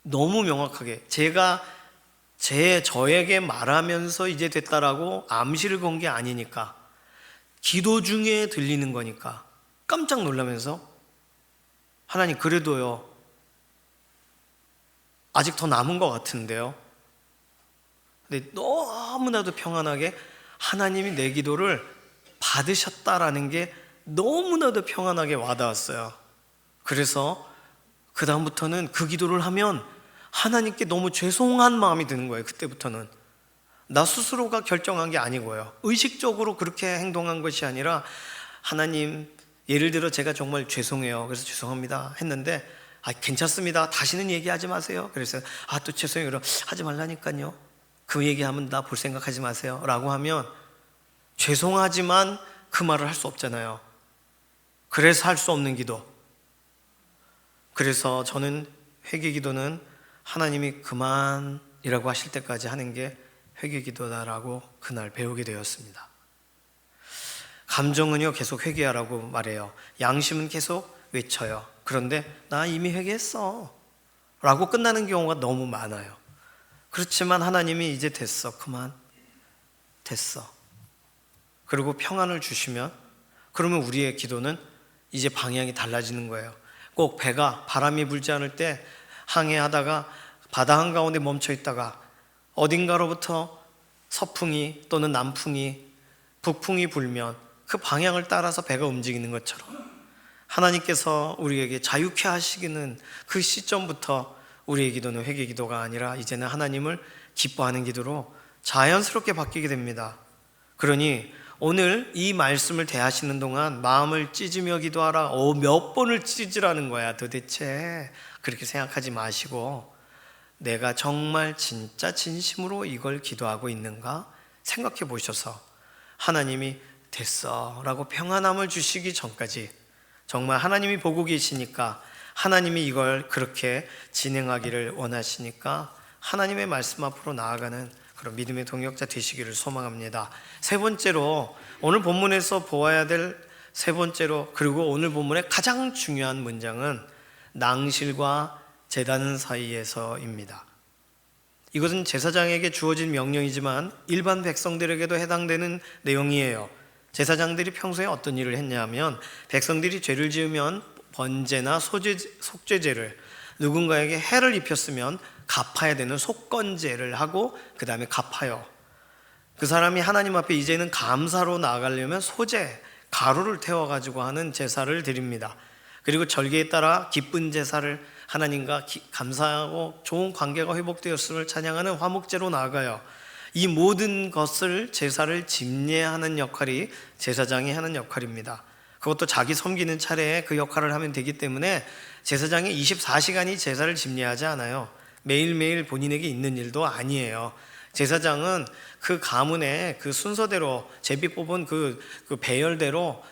너무 명확하게 제가 저에게 말하면서 이제 됐다라고 암시를 건 게 아니니까, 기도 중에 들리는 거니까 깜짝 놀라면서, 하나님, 그래도요, 아직 더 남은 것 같은데요. 근데 너무나도 평안하게 하나님이 내 기도를 받으셨다라는 게 너무나도 평안하게 와닿았어요. 그래서 그 다음부터는 그 기도를 하면 하나님께 너무 죄송한 마음이 드는 거예요. 그때부터는 나 스스로가 결정한 게 아니고요, 의식적으로 그렇게 행동한 것이 아니라 하나님, 예를 들어 제가 정말 죄송해요, 그래서 죄송합니다 했는데 괜찮습니다, 다시는 얘기하지 마세요. 그래서 또 죄송해요, 그럼 하지 말라니까요, 그 얘기하면 나 볼 생각하지 마세요 라고 하면 죄송하지만 그 말을 할 수 없잖아요. 그래서 할 수 없는 기도. 그래서 저는 회개 기도는 하나님이 그만이라고 하실 때까지 하는 게 회개 기도다라고 그날 배우게 되었습니다. 감정은요 계속 회개하라고 말해요. 양심은 계속 외쳐요. 그런데 나 이미 회개했어 라고 끝나는 경우가 너무 많아요. 그렇지만 하나님이 이제 됐어, 그만, 됐어, 그리고 평안을 주시면, 그러면 우리의 기도는 이제 방향이 달라지는 거예요. 꼭 배가 바람이 불지 않을 때 항해하다가 바다 한가운데 멈춰 있다가 어딘가로부터 서풍이 또는 남풍이, 북풍이 불면 그 방향을 따라서 배가 움직이는 것처럼 하나님께서 우리에게 자유케 하시기는 그 시점부터 우리의 기도는 회개 기도가 아니라 이제는 하나님을 기뻐하는 기도로 자연스럽게 바뀌게 됩니다. 그러니 오늘 이 말씀을 대하시는 동안 마음을 찢으며 기도하라, 몇 번을 찢으라는 거야 도대체, 그렇게 생각하지 마시고 내가 정말 진짜 진심으로 이걸 기도하고 있는가 생각해 보셔서 하나님이 됐어 라고 평안함을 주시기 전까지, 정말 하나님이 보고 계시니까, 하나님이 이걸 그렇게 진행하기를 원하시니까 하나님의 말씀 앞으로 나아가는 그런 믿음의 동역자 되시기를 소망합니다. 세 번째로, 오늘 본문에서 보아야 될 세 번째로, 그리고 오늘 본문의 가장 중요한 문장은 낭실과 제단 사이에서입니다. 이것은 제사장에게 주어진 명령이지만 일반 백성들에게도 해당되는 내용이에요. 제사장들이 평소에 어떤 일을 했냐면, 백성들이 죄를 지으면 번제나 속죄제를, 누군가에게 해를 입혔으면 갚아야 되는 속건제를 하고 그 다음에 갚아요. 그 사람이 하나님 앞에 이제는 감사로 나아가려면 소제, 가루를 태워가지고 하는 제사를 드립니다. 그리고 절기에 따라 기쁜 제사를, 하나님과 감사하고 좋은 관계가 회복되었음을 찬양하는 화목제로 나아가요. 이 모든 것을, 제사를 집례하는 역할이 제사장이 하는 역할입니다. 그것도 자기 섬기는 차례에 그 역할을 하면 되기 때문에 제사장이 24시간이 제사를 집례하지 않아요. 매일매일 본인에게 있는 일도 아니에요. 제사장은 그 가문의 그 순서대로, 제비 뽑은 그 배열대로,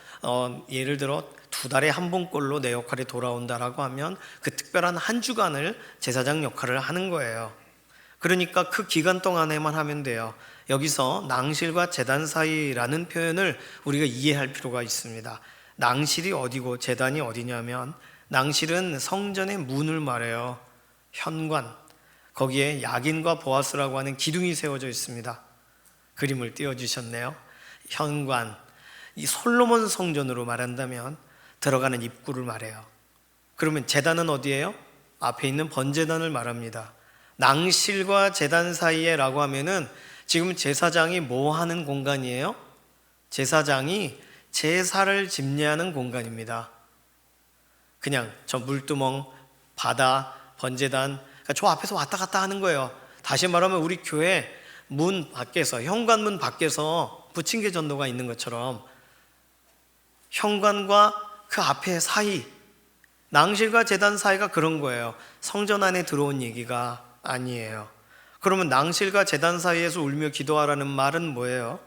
예를 들어 2달에 한 번꼴로 내 역할이 돌아온다라고 하면 그 특별한 한 주간을 제사장 역할을 하는 거예요. 그러니까 그 기간 동안에만 하면 돼요. 여기서 낭실과 제단 사이라는 표현을 우리가 이해할 필요가 있습니다. 낭실이 어디고 제단이 어디냐면, 낭실은 성전의 문을 말해요. 현관, 거기에 야긴과 보아스라고 하는 기둥이 세워져 있습니다. 그림을 띄워주셨네요. 현관, 이 솔로몬 성전으로 말한다면 들어가는 입구를 말해요. 그러면 제단은 어디예요? 앞에 있는 번제단을 말합니다. 낭실과 제단 사이에 라고 하면은 지금 제사장이 뭐 하는 공간이에요? 제사장이 제사를 집례하는 공간입니다. 그냥 저 물두멍, 바다, 번제단, 그러니까 저 앞에서 왔다 갔다 하는 거예요. 다시 말하면 우리 교회 문 밖에서, 현관문 밖에서 부침개 전도가 있는 것처럼 현관과 그 앞에 사이, 낭실과 제단 사이가 그런 거예요. 성전 안에 들어온 얘기가 아니에요. 그러면 낭실과 제단 사이에서 울며 기도하라는 말은 뭐예요?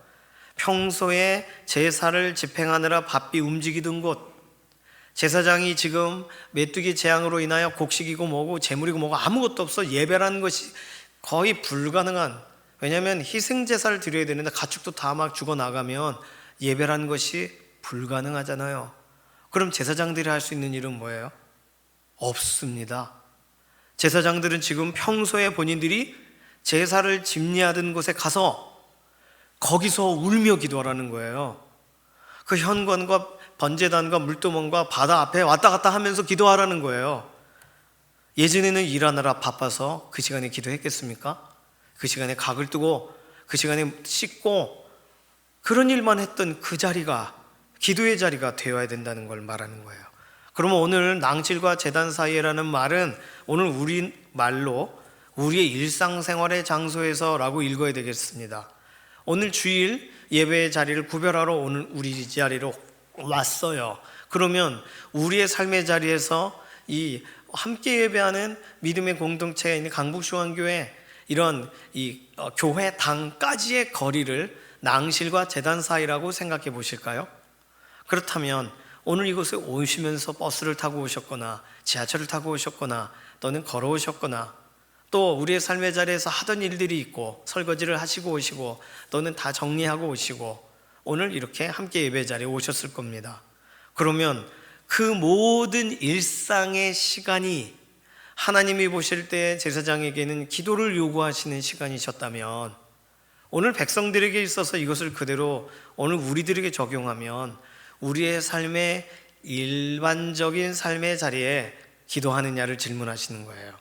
평소에 제사를 집행하느라 바삐 움직이던 곳, 제사장이 지금 메뚜기 재앙으로 인하여 곡식이고 뭐고 재물이고 뭐고 아무것도 없어 예배라는 것이 거의 불가능한, 왜냐하면 희생제사를 드려야 되는데 가축도 다 막 죽어나가면 예배라는 것이 불가능하잖아요. 그럼 제사장들이 할 수 있는 일은 뭐예요? 없습니다. 제사장들은 지금 평소에 본인들이 제사를 집례하던 곳에 가서 거기서 울며 기도하라는 거예요. 그 현관과 번제단과 물두멍과 바다 앞에 왔다 갔다 하면서 기도하라는 거예요. 예전에는 일하느라 바빠서 그 시간에 기도했겠습니까? 그 시간에 각을 뜨고 그 시간에 씻고 그런 일만 했던 그 자리가 기도의 자리가 되어야 된다는 걸 말하는 거예요. 그러면 오늘 낭실과 제단 사이에라는 말은 오늘 우리 말로 우리의 일상생활의 장소에서라고 읽어야 되겠습니다. 오늘 주일 예배의 자리를 구별하러 오늘 우리 자리로 왔어요. 그러면 우리의 삶의 자리에서 이 함께 예배하는 믿음의 공동체가 있는 강북중앙교회 이런 교회 당까지의 거리를 낭실과 제단 사이라고 생각해 보실까요? 그렇다면 오늘 이곳에 오시면서 버스를 타고 오셨거나 지하철을 타고 오셨거나 또는 걸어오셨거나 또 우리의 삶의 자리에서 하던 일들이 있고 설거지를 하시고 오시고 또는 다 정리하고 오시고 오늘 이렇게 함께 예배 자리에 오셨을 겁니다. 그러면 그 모든 일상의 시간이 하나님이 보실 때 제사장에게는 기도를 요구하시는 시간이셨다면 오늘 백성들에게 있어서 이것을 그대로 오늘 우리들에게 적용하면 우리의 삶의 일반적인 삶의 자리에 기도하느냐를 질문하시는 거예요.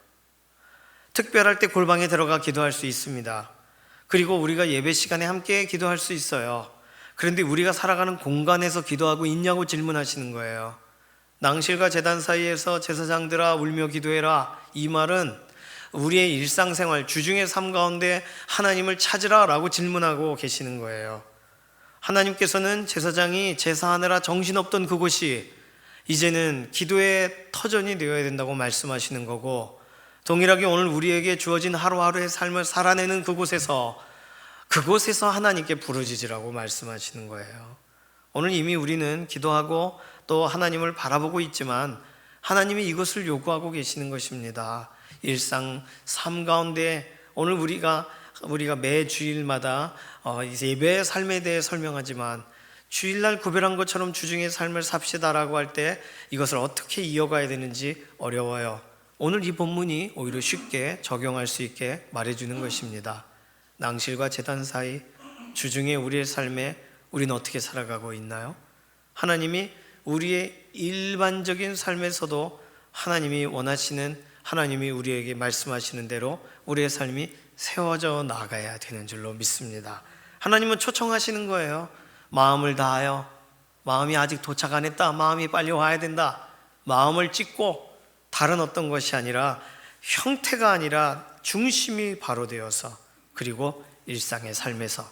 특별할 때 골방에 들어가 기도할 수 있습니다. 그리고 우리가 예배 시간에 함께 기도할 수 있어요. 그런데 우리가 살아가는 공간에서 기도하고 있냐고 질문하시는 거예요. 낭실과 제단 사이에서 제사장들아 울며 기도해라, 이 말은 우리의 일상생활 주중의 삶 가운데 하나님을 찾으라 라고 질문하고 계시는 거예요. 하나님께서는 제사장이 제사하느라 정신없던 그곳이 이제는 기도의 터전이 되어야 된다고 말씀하시는 거고, 동일하게 오늘 우리에게 주어진 하루하루의 삶을 살아내는 그곳에서 하나님께 부르짖으라고 말씀하시는 거예요. 오늘 이미 우리는 기도하고 또 하나님을 바라보고 있지만 하나님이 이것을 요구하고 계시는 것입니다. 일상 삶 가운데 오늘 우리가 매 주일마다 예배의 삶에 대해 설명하지만 주일날 구별한 것처럼 주중의 삶을 삽시다라고 할 때 이것을 어떻게 이어가야 되는지 어려워요. 오늘 이 본문이 오히려 쉽게 적용할 수 있게 말해주는 것입니다. 낭실과 제단 사이 주중에 우리의 삶에 우리는 어떻게 살아가고 있나요? 하나님이 우리의 일반적인 삶에서도 하나님이 원하시는, 하나님이 우리에게 말씀하시는 대로 우리의 삶이 세워져 나가야 되는 줄로 믿습니다. 하나님은 초청하시는 거예요. 마음을 다하여, 마음이 아직 도착 안 했다, 마음이 빨리 와야 된다, 마음을 찢고 다른 어떤 것이 아니라 형태가 아니라 중심이 바로 되어서, 그리고 일상의 삶에서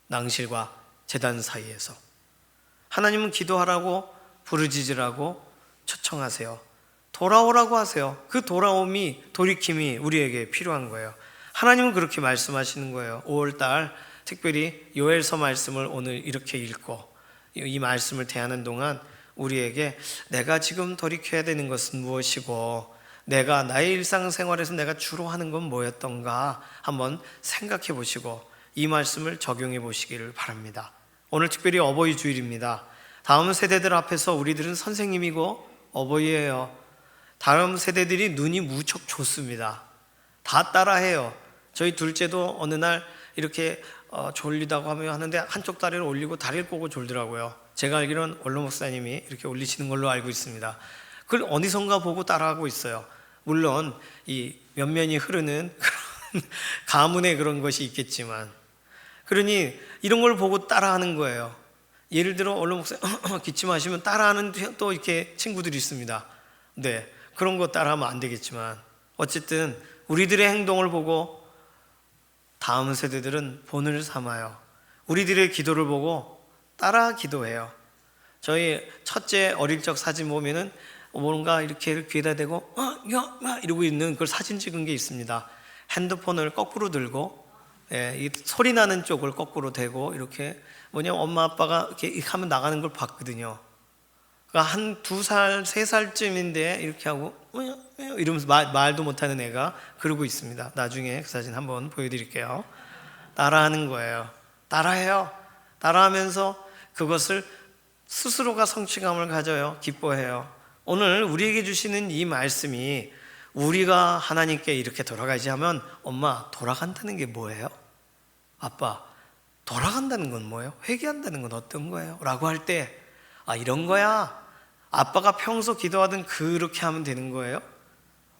낭실과 제단 사이에서 하나님은 기도하라고 부르짖으라고 초청하세요. 돌아오라고 하세요. 그 돌이킴이 우리에게 필요한 거예요. 하나님은 그렇게 말씀하시는 거예요. 5월달 특별히 요엘서 말씀을 오늘 이렇게 읽고 이 말씀을 대하는 동안 우리에게 내가 지금 돌이켜야 되는 것은 무엇이고 내가 나의 일상생활에서 내가 주로 하는 건 뭐였던가 한번 생각해 보시고 이 말씀을 적용해 보시기를 바랍니다. 오늘 특별히 어버이 주일입니다. 다음 세대들 앞에서 우리들은 선생님이고 어버이예요. 다음 세대들이 눈이 무척 좋습니다. 다 따라해요. 저희 둘째도 어느 날 이렇게 졸리다고 하는데 한쪽 다리를 올리고 다리를 꼬고 졸더라고요. 제가 알기로는 원로 목사님이 이렇게 올리시는 걸로 알고 있습니다. 그걸 어디선가 보고 따라하고 있어요. 물론 이 면면이 흐르는 그런 가문의 그런 것이 있겠지만, 그러니 이런 걸 보고 따라하는 거예요. 예를 들어 원로 목사님 기침하시면 따라하는 또 이렇게 친구들이 있습니다. 네, 그런 거 따라하면 안 되겠지만 어쨌든 우리들의 행동을 보고 다음 세대들은 본을 삼아요. 우리들의 기도를 보고 따라 기도해요. 저희 첫째 어릴 적 사진 보면은 뭔가 이렇게 귀에다 대고 이러고 있는 그걸 사진 찍은 게 있습니다. 핸드폰을 거꾸로 들고 이 소리 나는 쪽을 거꾸로 대고 이렇게 엄마 아빠가 이렇게 하면 나가는 걸 봤거든요. 그러니까 한 2살, 3살쯤인데 이렇게 하고 이러면서 말도 못하는 애가 그러고 있습니다. 나중에 그 사진 한번 보여드릴게요. 따라하는 거예요. 따라해요. 따라하면서 그것을 스스로가 성취감을 가져요. 기뻐해요. 오늘 우리에게 주시는 이 말씀이 우리가 하나님께 이렇게 돌아가지 하면 엄마 돌아간다는 게 뭐예요? 아빠 돌아간다는 건 뭐예요? 회개한다는 건 어떤 거예요? 라고 할 때 이런 거야. 아빠가 평소 기도하던 그렇게 하면 되는 거예요.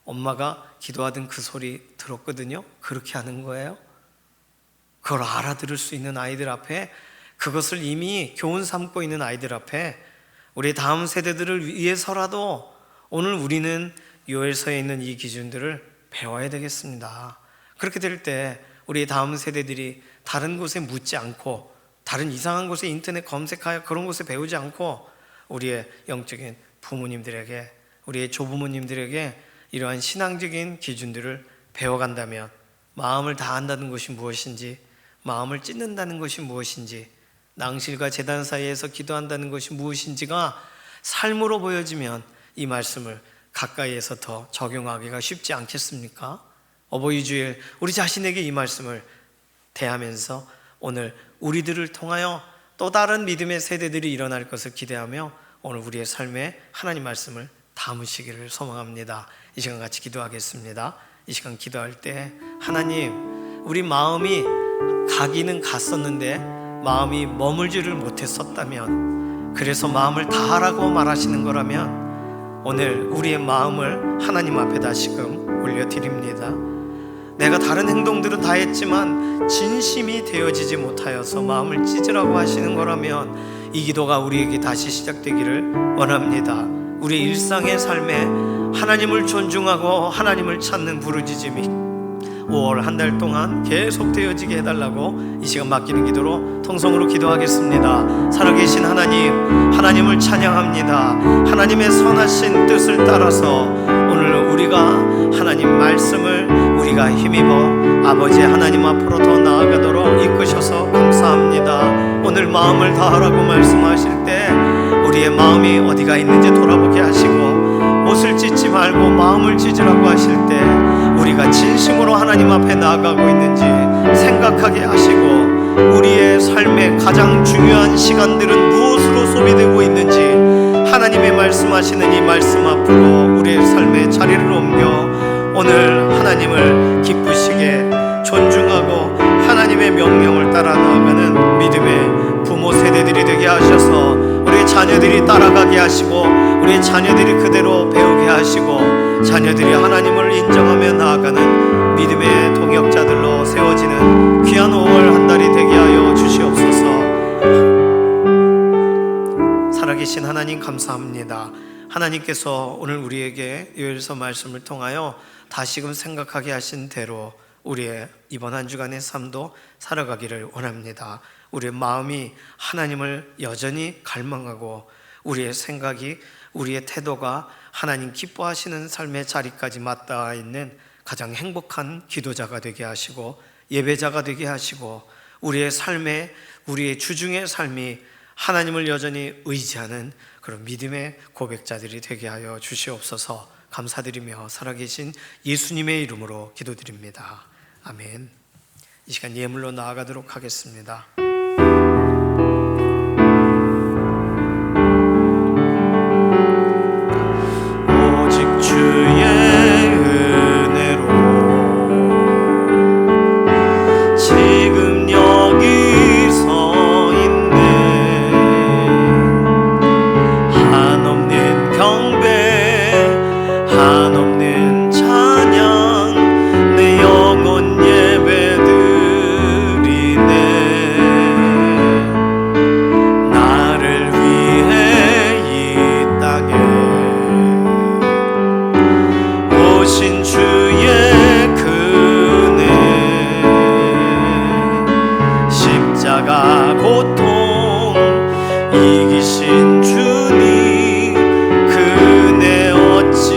엄마가 기도하던 그 소리 들었거든요. 그렇게 하는 거예요. 그걸 알아들을 수 있는 아이들 앞에, 그것을 이미 교훈 삼고 있는 아이들 앞에 우리 다음 세대들을 위해서라도 오늘 우리는 요엘서에 있는 이 기준들을 배워야 되겠습니다. 그렇게 될 때 우리 다음 세대들이 다른 곳에 묻지 않고, 다른 이상한 곳에 인터넷 검색하여 그런 곳에 배우지 않고, 우리의 영적인 부모님들에게, 우리의 조부모님들에게 이러한 신앙적인 기준들을 배워간다면, 마음을 다한다는 것이 무엇인지, 마음을 찢는다는 것이 무엇인지, 낭실과 제단 사이에서 기도한다는 것이 무엇인지가 삶으로 보여지면 이 말씀을 가까이에서 더 적용하기가 쉽지 않겠습니까? 어버이 주일 우리 자신에게 이 말씀을 대하면서 오늘 우리들을 통하여 또 다른 믿음의 세대들이 일어날 것을 기대하며 오늘 우리의 삶에 하나님 말씀을 담으시기를 소망합니다. 이 시간 같이 기도하겠습니다. 이 시간 기도할 때 하나님, 우리 마음이 가기는 갔었는데 마음이 머물지를 못했었다면, 그래서 마음을 다하라고 말하시는 거라면 오늘 우리의 마음을 하나님 앞에 다시금 올려드립니다. 내가 다른 행동들은 다 했지만 진심이 되어지지 못하여서 마음을 찢으라고 하시는 거라면 이 기도가 우리에게 다시 시작되기를 원합니다. 우리 일상의 삶에 하나님을 존중하고 하나님을 찾는 부르짖음이 5월 한 달 동안 계속 되어지게 해달라고 이 시간 맡기는 기도로 통성으로 기도하겠습니다. 살아계신 하나님, 하나님을 찬양합니다. 하나님의 선하신 뜻을 따라서 오늘 우리가 하나님 말씀을 우리가 힘입어 아버지 하나님 앞으로 더 나아가도록 이끄셔서 감사합니다. 오늘 마음을 다하라고 말씀하실 때 우리의 마음이 어디가 있는지 돌아보게 하시고, 옷을 찢지 말고 마음을 찢으라고 하실 때 우리가 진심으로 하나님 앞에 나아가고 있는지 생각하게 하시고, 우리의 삶의 가장 중요한 시간들은 무엇으로 소비되고 있는지 하나님의 말씀하시는 이 말씀 앞으로 우리의 삶의 자리를 옮겨 오늘 하나님을 기쁘시게 존중하고 하나님의 명령을 따라 나아가는 믿음의 부모 세대들이 되게 하셔서 우리의 자녀들이 따라가게 하시고, 우리의 자녀들이 그대로 배우게 하시고, 자녀들이 하나님을 인정하며 나아가는 믿음의 동역자들로 세워지는 귀한 5월 한 달이 되게 하여 주시옵소서. 살아계신 하나님 감사합니다. 하나님께서 오늘 우리에게 요엘서 말씀을 통하여 다시금 생각하게 하신 대로 우리의 이번 한 주간의 삶도 살아가기를 원합니다. 우리의 마음이 하나님을 여전히 갈망하고, 우리의 생각이, 우리의 태도가 하나님 기뻐하시는 삶의 자리까지 맞닿아 있는 가장 행복한 기도자가 되게 하시고 예배자가 되게 하시고, 우리의 삶에, 우리의 주중의 삶이 하나님을 여전히 의지하는 그런 믿음의 고백자들이 되게 하여 주시옵소서. 감사드리며 살아계신 예수님의 이름으로 기도드립니다. 아멘. 이 시간 예물로 나아가도록 하겠습니다. 오직 주의 은혜로 지금 여기 서 있네. 한없는 경배, 한없는 찬양, 내 영혼 예배드리네. 나를 위해 이 땅에 오신 주의 그네, 십자가 고통 이기신 주님 그네 어찌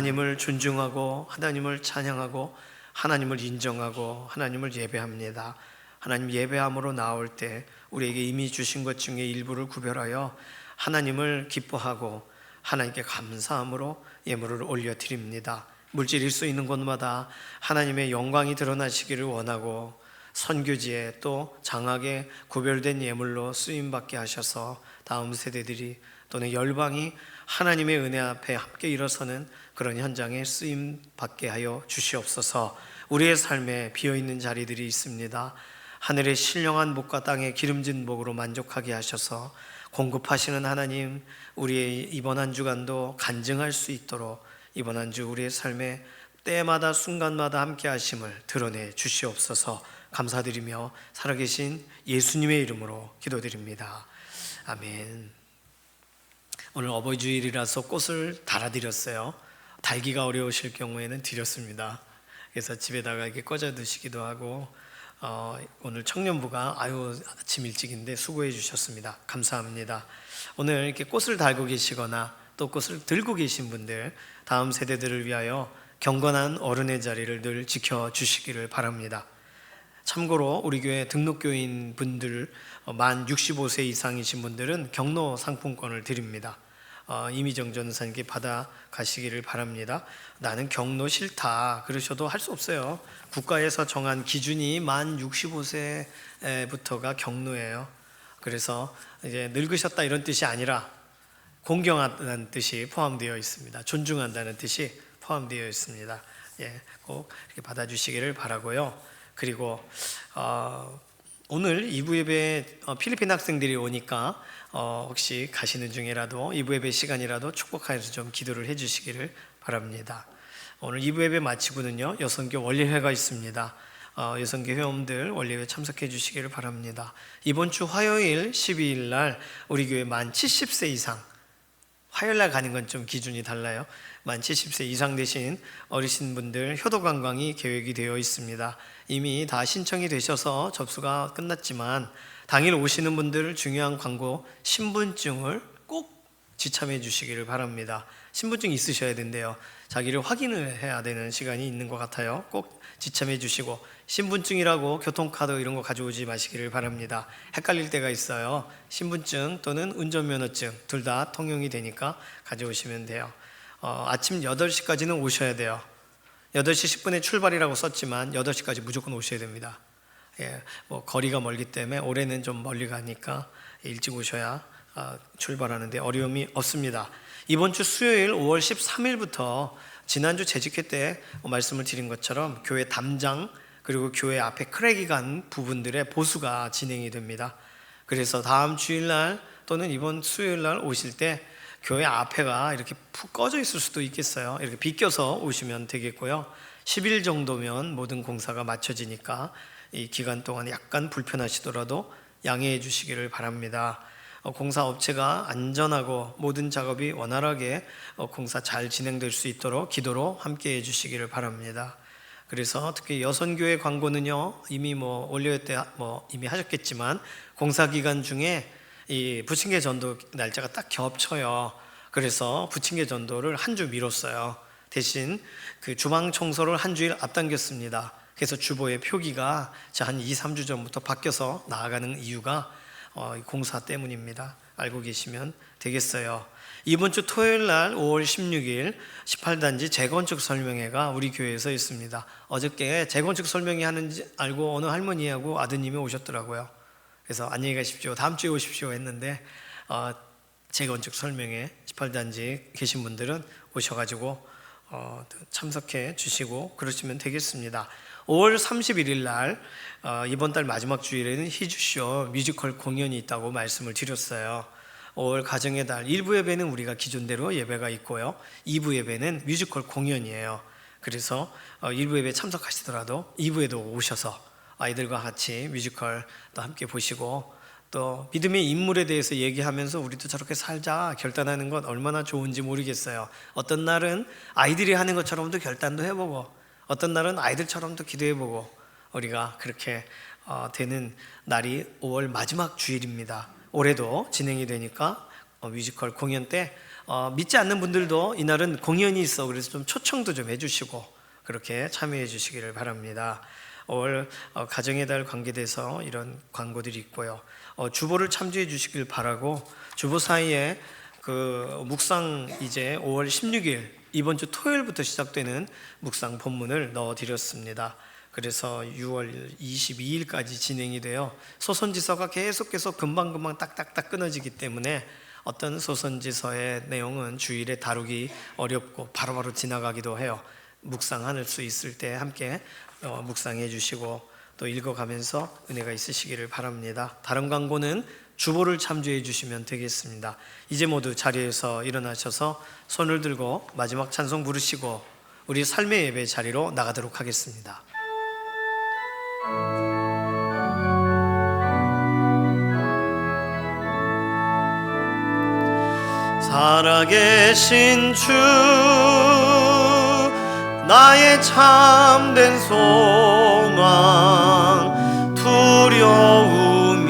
하나님을 존중하고 하나님을 찬양하고 하나님을 인정하고 하나님을 예배합니다. 하나님 예배함으로 나올 때 우리에게 이미 주신 것 중에 일부를 구별하여 하나님을 기뻐하고 하나님께 감사함으로 예물을 올려드립니다. 물질일 수 있는 곳마다 하나님의 영광이 드러나시기를 원하고 선교지에 또 장학에 구별된 예물로 쓰임받게 하셔서 다음 세대들이 또는 열방이 하나님의 은혜 앞에 함께 일어서는 그런 현장에 쓰임받게 하여 주시옵소서. 우리의 삶에 비어있는 자리들이 있습니다. 하늘의 신령한 복과 땅의 기름진 복으로 만족하게 하셔서 공급하시는 하나님, 우리의 이번 한 주간도 간증할 수 있도록 이번 한 주 우리의 삶에 때마다 순간마다 함께 하심을 드러내 주시옵소서. 감사드리며 살아계신 예수님의 이름으로 기도드립니다. 아멘. 오늘 어버이 주일이라서 꽃을 달아드렸어요. 달기가 어려우실 경우에는 드렸습니다. 그래서 집에다가 이렇게 꽂아 두시기도 하고 오늘 청년부가 아침 일찍인데 수고해 주셨습니다. 감사합니다. 오늘 이렇게 꽃을 달고 계시거나 또 꽃을 들고 계신 분들, 다음 세대들을 위하여 경건한 어른의 자리를 늘 지켜주시기를 바랍니다. 참고로 우리 교회 등록교인 분들 만 65세 이상이신 분들은 경로 상품권을 드립니다. 이미정 전사님께 받아 가시기를 바랍니다. 나는 경로 싫다 그러셔도 할 수 없어요. 국가에서 정한 기준이 만 65세부터가 경로예요. 그래서 이제 늙으셨다 이런 뜻이 아니라 공경한다는 뜻이 포함되어 있습니다. 존중한다는 뜻이 포함되어 있습니다. 꼭 이렇게 받아주시기를 바라고요. 그리고 오늘 2부 예배 필리핀 학생들이 오니까 혹시 가시는 중이라도 2부 예배 시간이라도 축복하여서 좀 기도를 해주시기를 바랍니다. 오늘 2부 예배 마치고는요 여선교 원리회가 있습니다. 여선교 회원들 원리회 참석해 주시기를 바랍니다. 이번 주 화요일 12일 날 우리 교회 만 70세 이상, 화요일 날 가는 건 좀 기준이 달라요. 만 70세 이상 되신 어르신분들 효도 관광이 계획이 되어 있습니다. 이미 다 신청이 되셔서 접수가 끝났지만 당일 오시는 분들 중요한 광고 신분증을 꼭 지참해 주시기를 바랍니다. 신분증 있으셔야 된대요. 자기를 확인을 해야 되는 시간이 있는 것 같아요. 꼭 지참해 주시고 신분증이라고 교통카드 이런 거 가져오지 마시기를 바랍니다. 헷갈릴 때가 있어요. 신분증 또는 운전면허증 둘 다 통용이 되니까 가져오시면 돼요. 아침 8시까지는 오셔야 돼요. 8시 10분에 출발이라고 썼지만 8시까지 무조건 오셔야 됩니다. 거리가 멀기 때문에 올해는 좀 멀리 가니까 일찍 오셔야 출발하는데 어려움이 없습니다. 이번 주 수요일 5월 13일부터 지난주 재직회 때 말씀을 드린 것처럼 교회 담장 그리고 교회 앞에 크랙이 간 부분들의 보수가 진행이 됩니다. 그래서 다음 주일날 또는 이번 수요일날 오실 때 교회 앞에가 이렇게 푹 꺼져 있을 수도 있겠어요. 이렇게 비껴서 오시면 되겠고요. 10일 정도면 모든 공사가 마쳐지니까 이 기간 동안 약간 불편하시더라도 양해해 주시기를 바랍니다. 공사업체가 안전하고 모든 작업이 원활하게 공사 잘 진행될 수 있도록 기도로 함께 해 주시기를 바랍니다. 그래서 특히 여선교회 광고는요 이미 올려야 때 이미 하셨겠지만 공사 기간 중에 이 부침개 전도 날짜가 딱 겹쳐요. 그래서 부침개 전도를 한 주 미뤘어요. 대신 그 주방 청소를 한 주일 앞당겼습니다. 그래서 주보의 표기가 한 2, 3주 전부터 바뀌어서 나아가는 이유가 공사 때문입니다. 알고 계시면 되겠어요. 이번 주 토요일 날 5월 16일 18단지 재건축 설명회가 우리 교회에서 있습니다. 어저께 재건축 설명회 하는지 알고 어느 할머니하고 아드님이 오셨더라고요. 그래서 안녕히 가십시오, 다음 주에 오십시오 했는데 재건축 설명회 18단지 계신 분들은 오셔가지고 참석해 주시고 그러시면 되겠습니다. 5월 31일 날 이번 달 마지막 주일에는 희주쇼 뮤지컬 공연이 있다고 말씀을 드렸어요. 5월 가정의 달 1부 예배는 우리가 기존대로 예배가 있고요, 2부 예배는 뮤지컬 공연이에요. 그래서 1부 예배 참석하시더라도 2부에도 오셔서 아이들과 같이 뮤지컬도 함께 보시고 또 믿음의 인물에 대해서 얘기하면서 우리도 저렇게 살자 결단하는 것 얼마나 좋은지 모르겠어요. 어떤 날은 아이들이 하는 것처럼도 결단도 해보고 어떤 날은 아이들처럼도 기도해보고 우리가 그렇게 되는 날이 5월 마지막 주일입니다. 올해도 진행이 되니까 뮤지컬 공연 때 믿지 않는 분들도 이날은 공연이 있어 그래서 좀 초청도 좀 해주시고 그렇게 참여해 주시기를 바랍니다. 5월 가정의 달 관계돼서 이런 광고들이 있고요. 주보를 참조해 주시길 바라고 주보 사이에 그 묵상 이제 5월 16일 이번 주 토요일부터 시작되는 묵상 본문을 넣어드렸습니다. 그래서 6월 22일까지 진행이 돼요. 소선지서가 계속해서 금방금방 딱딱딱 끊어지기 때문에 어떤 소선지서의 내용은 주일에 다루기 어렵고 바로바로 지나가기도 해요. 묵상할 수 있을 때 함께 묵상해 주시고 또 읽어가면서 은혜가 있으시기를 바랍니다. 다른 광고는 주보를 참조해 주시면 되겠습니다. 이제 모두 자리에서 일어나셔서 손을 들고 마지막 찬송 부르시고 우리 삶의 예배 자리로 나가도록 하겠습니다. 살아계신 주 나의 참된 소망 두려움이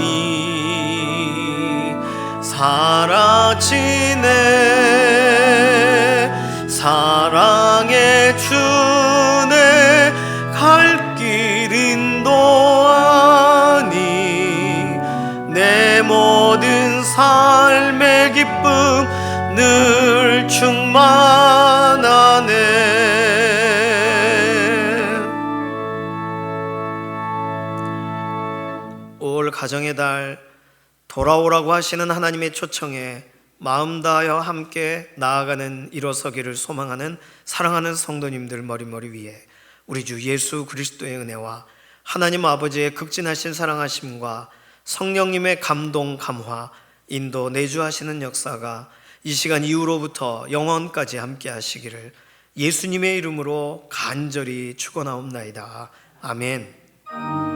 사라지네 사랑의 주내 갈 길 인도하니 내 모든 삶의 기쁨 늘 충만하네. 5월 가정의 달 돌아오라고 하시는 하나님의 초청에 마음 다하여 함께 나아가는 일어서기를 소망하는 사랑하는 성도님들 머리머리 위에 우리 주 예수 그리스도의 은혜와 하나님 아버지의 극진하신 사랑하심과 성령님의 감동 감화 인도 내주하시는 역사가 이 시간 이후로부터 영원까지 함께 하시기를 예수님의 이름으로 간절히 축원하옵나이다. 아멘.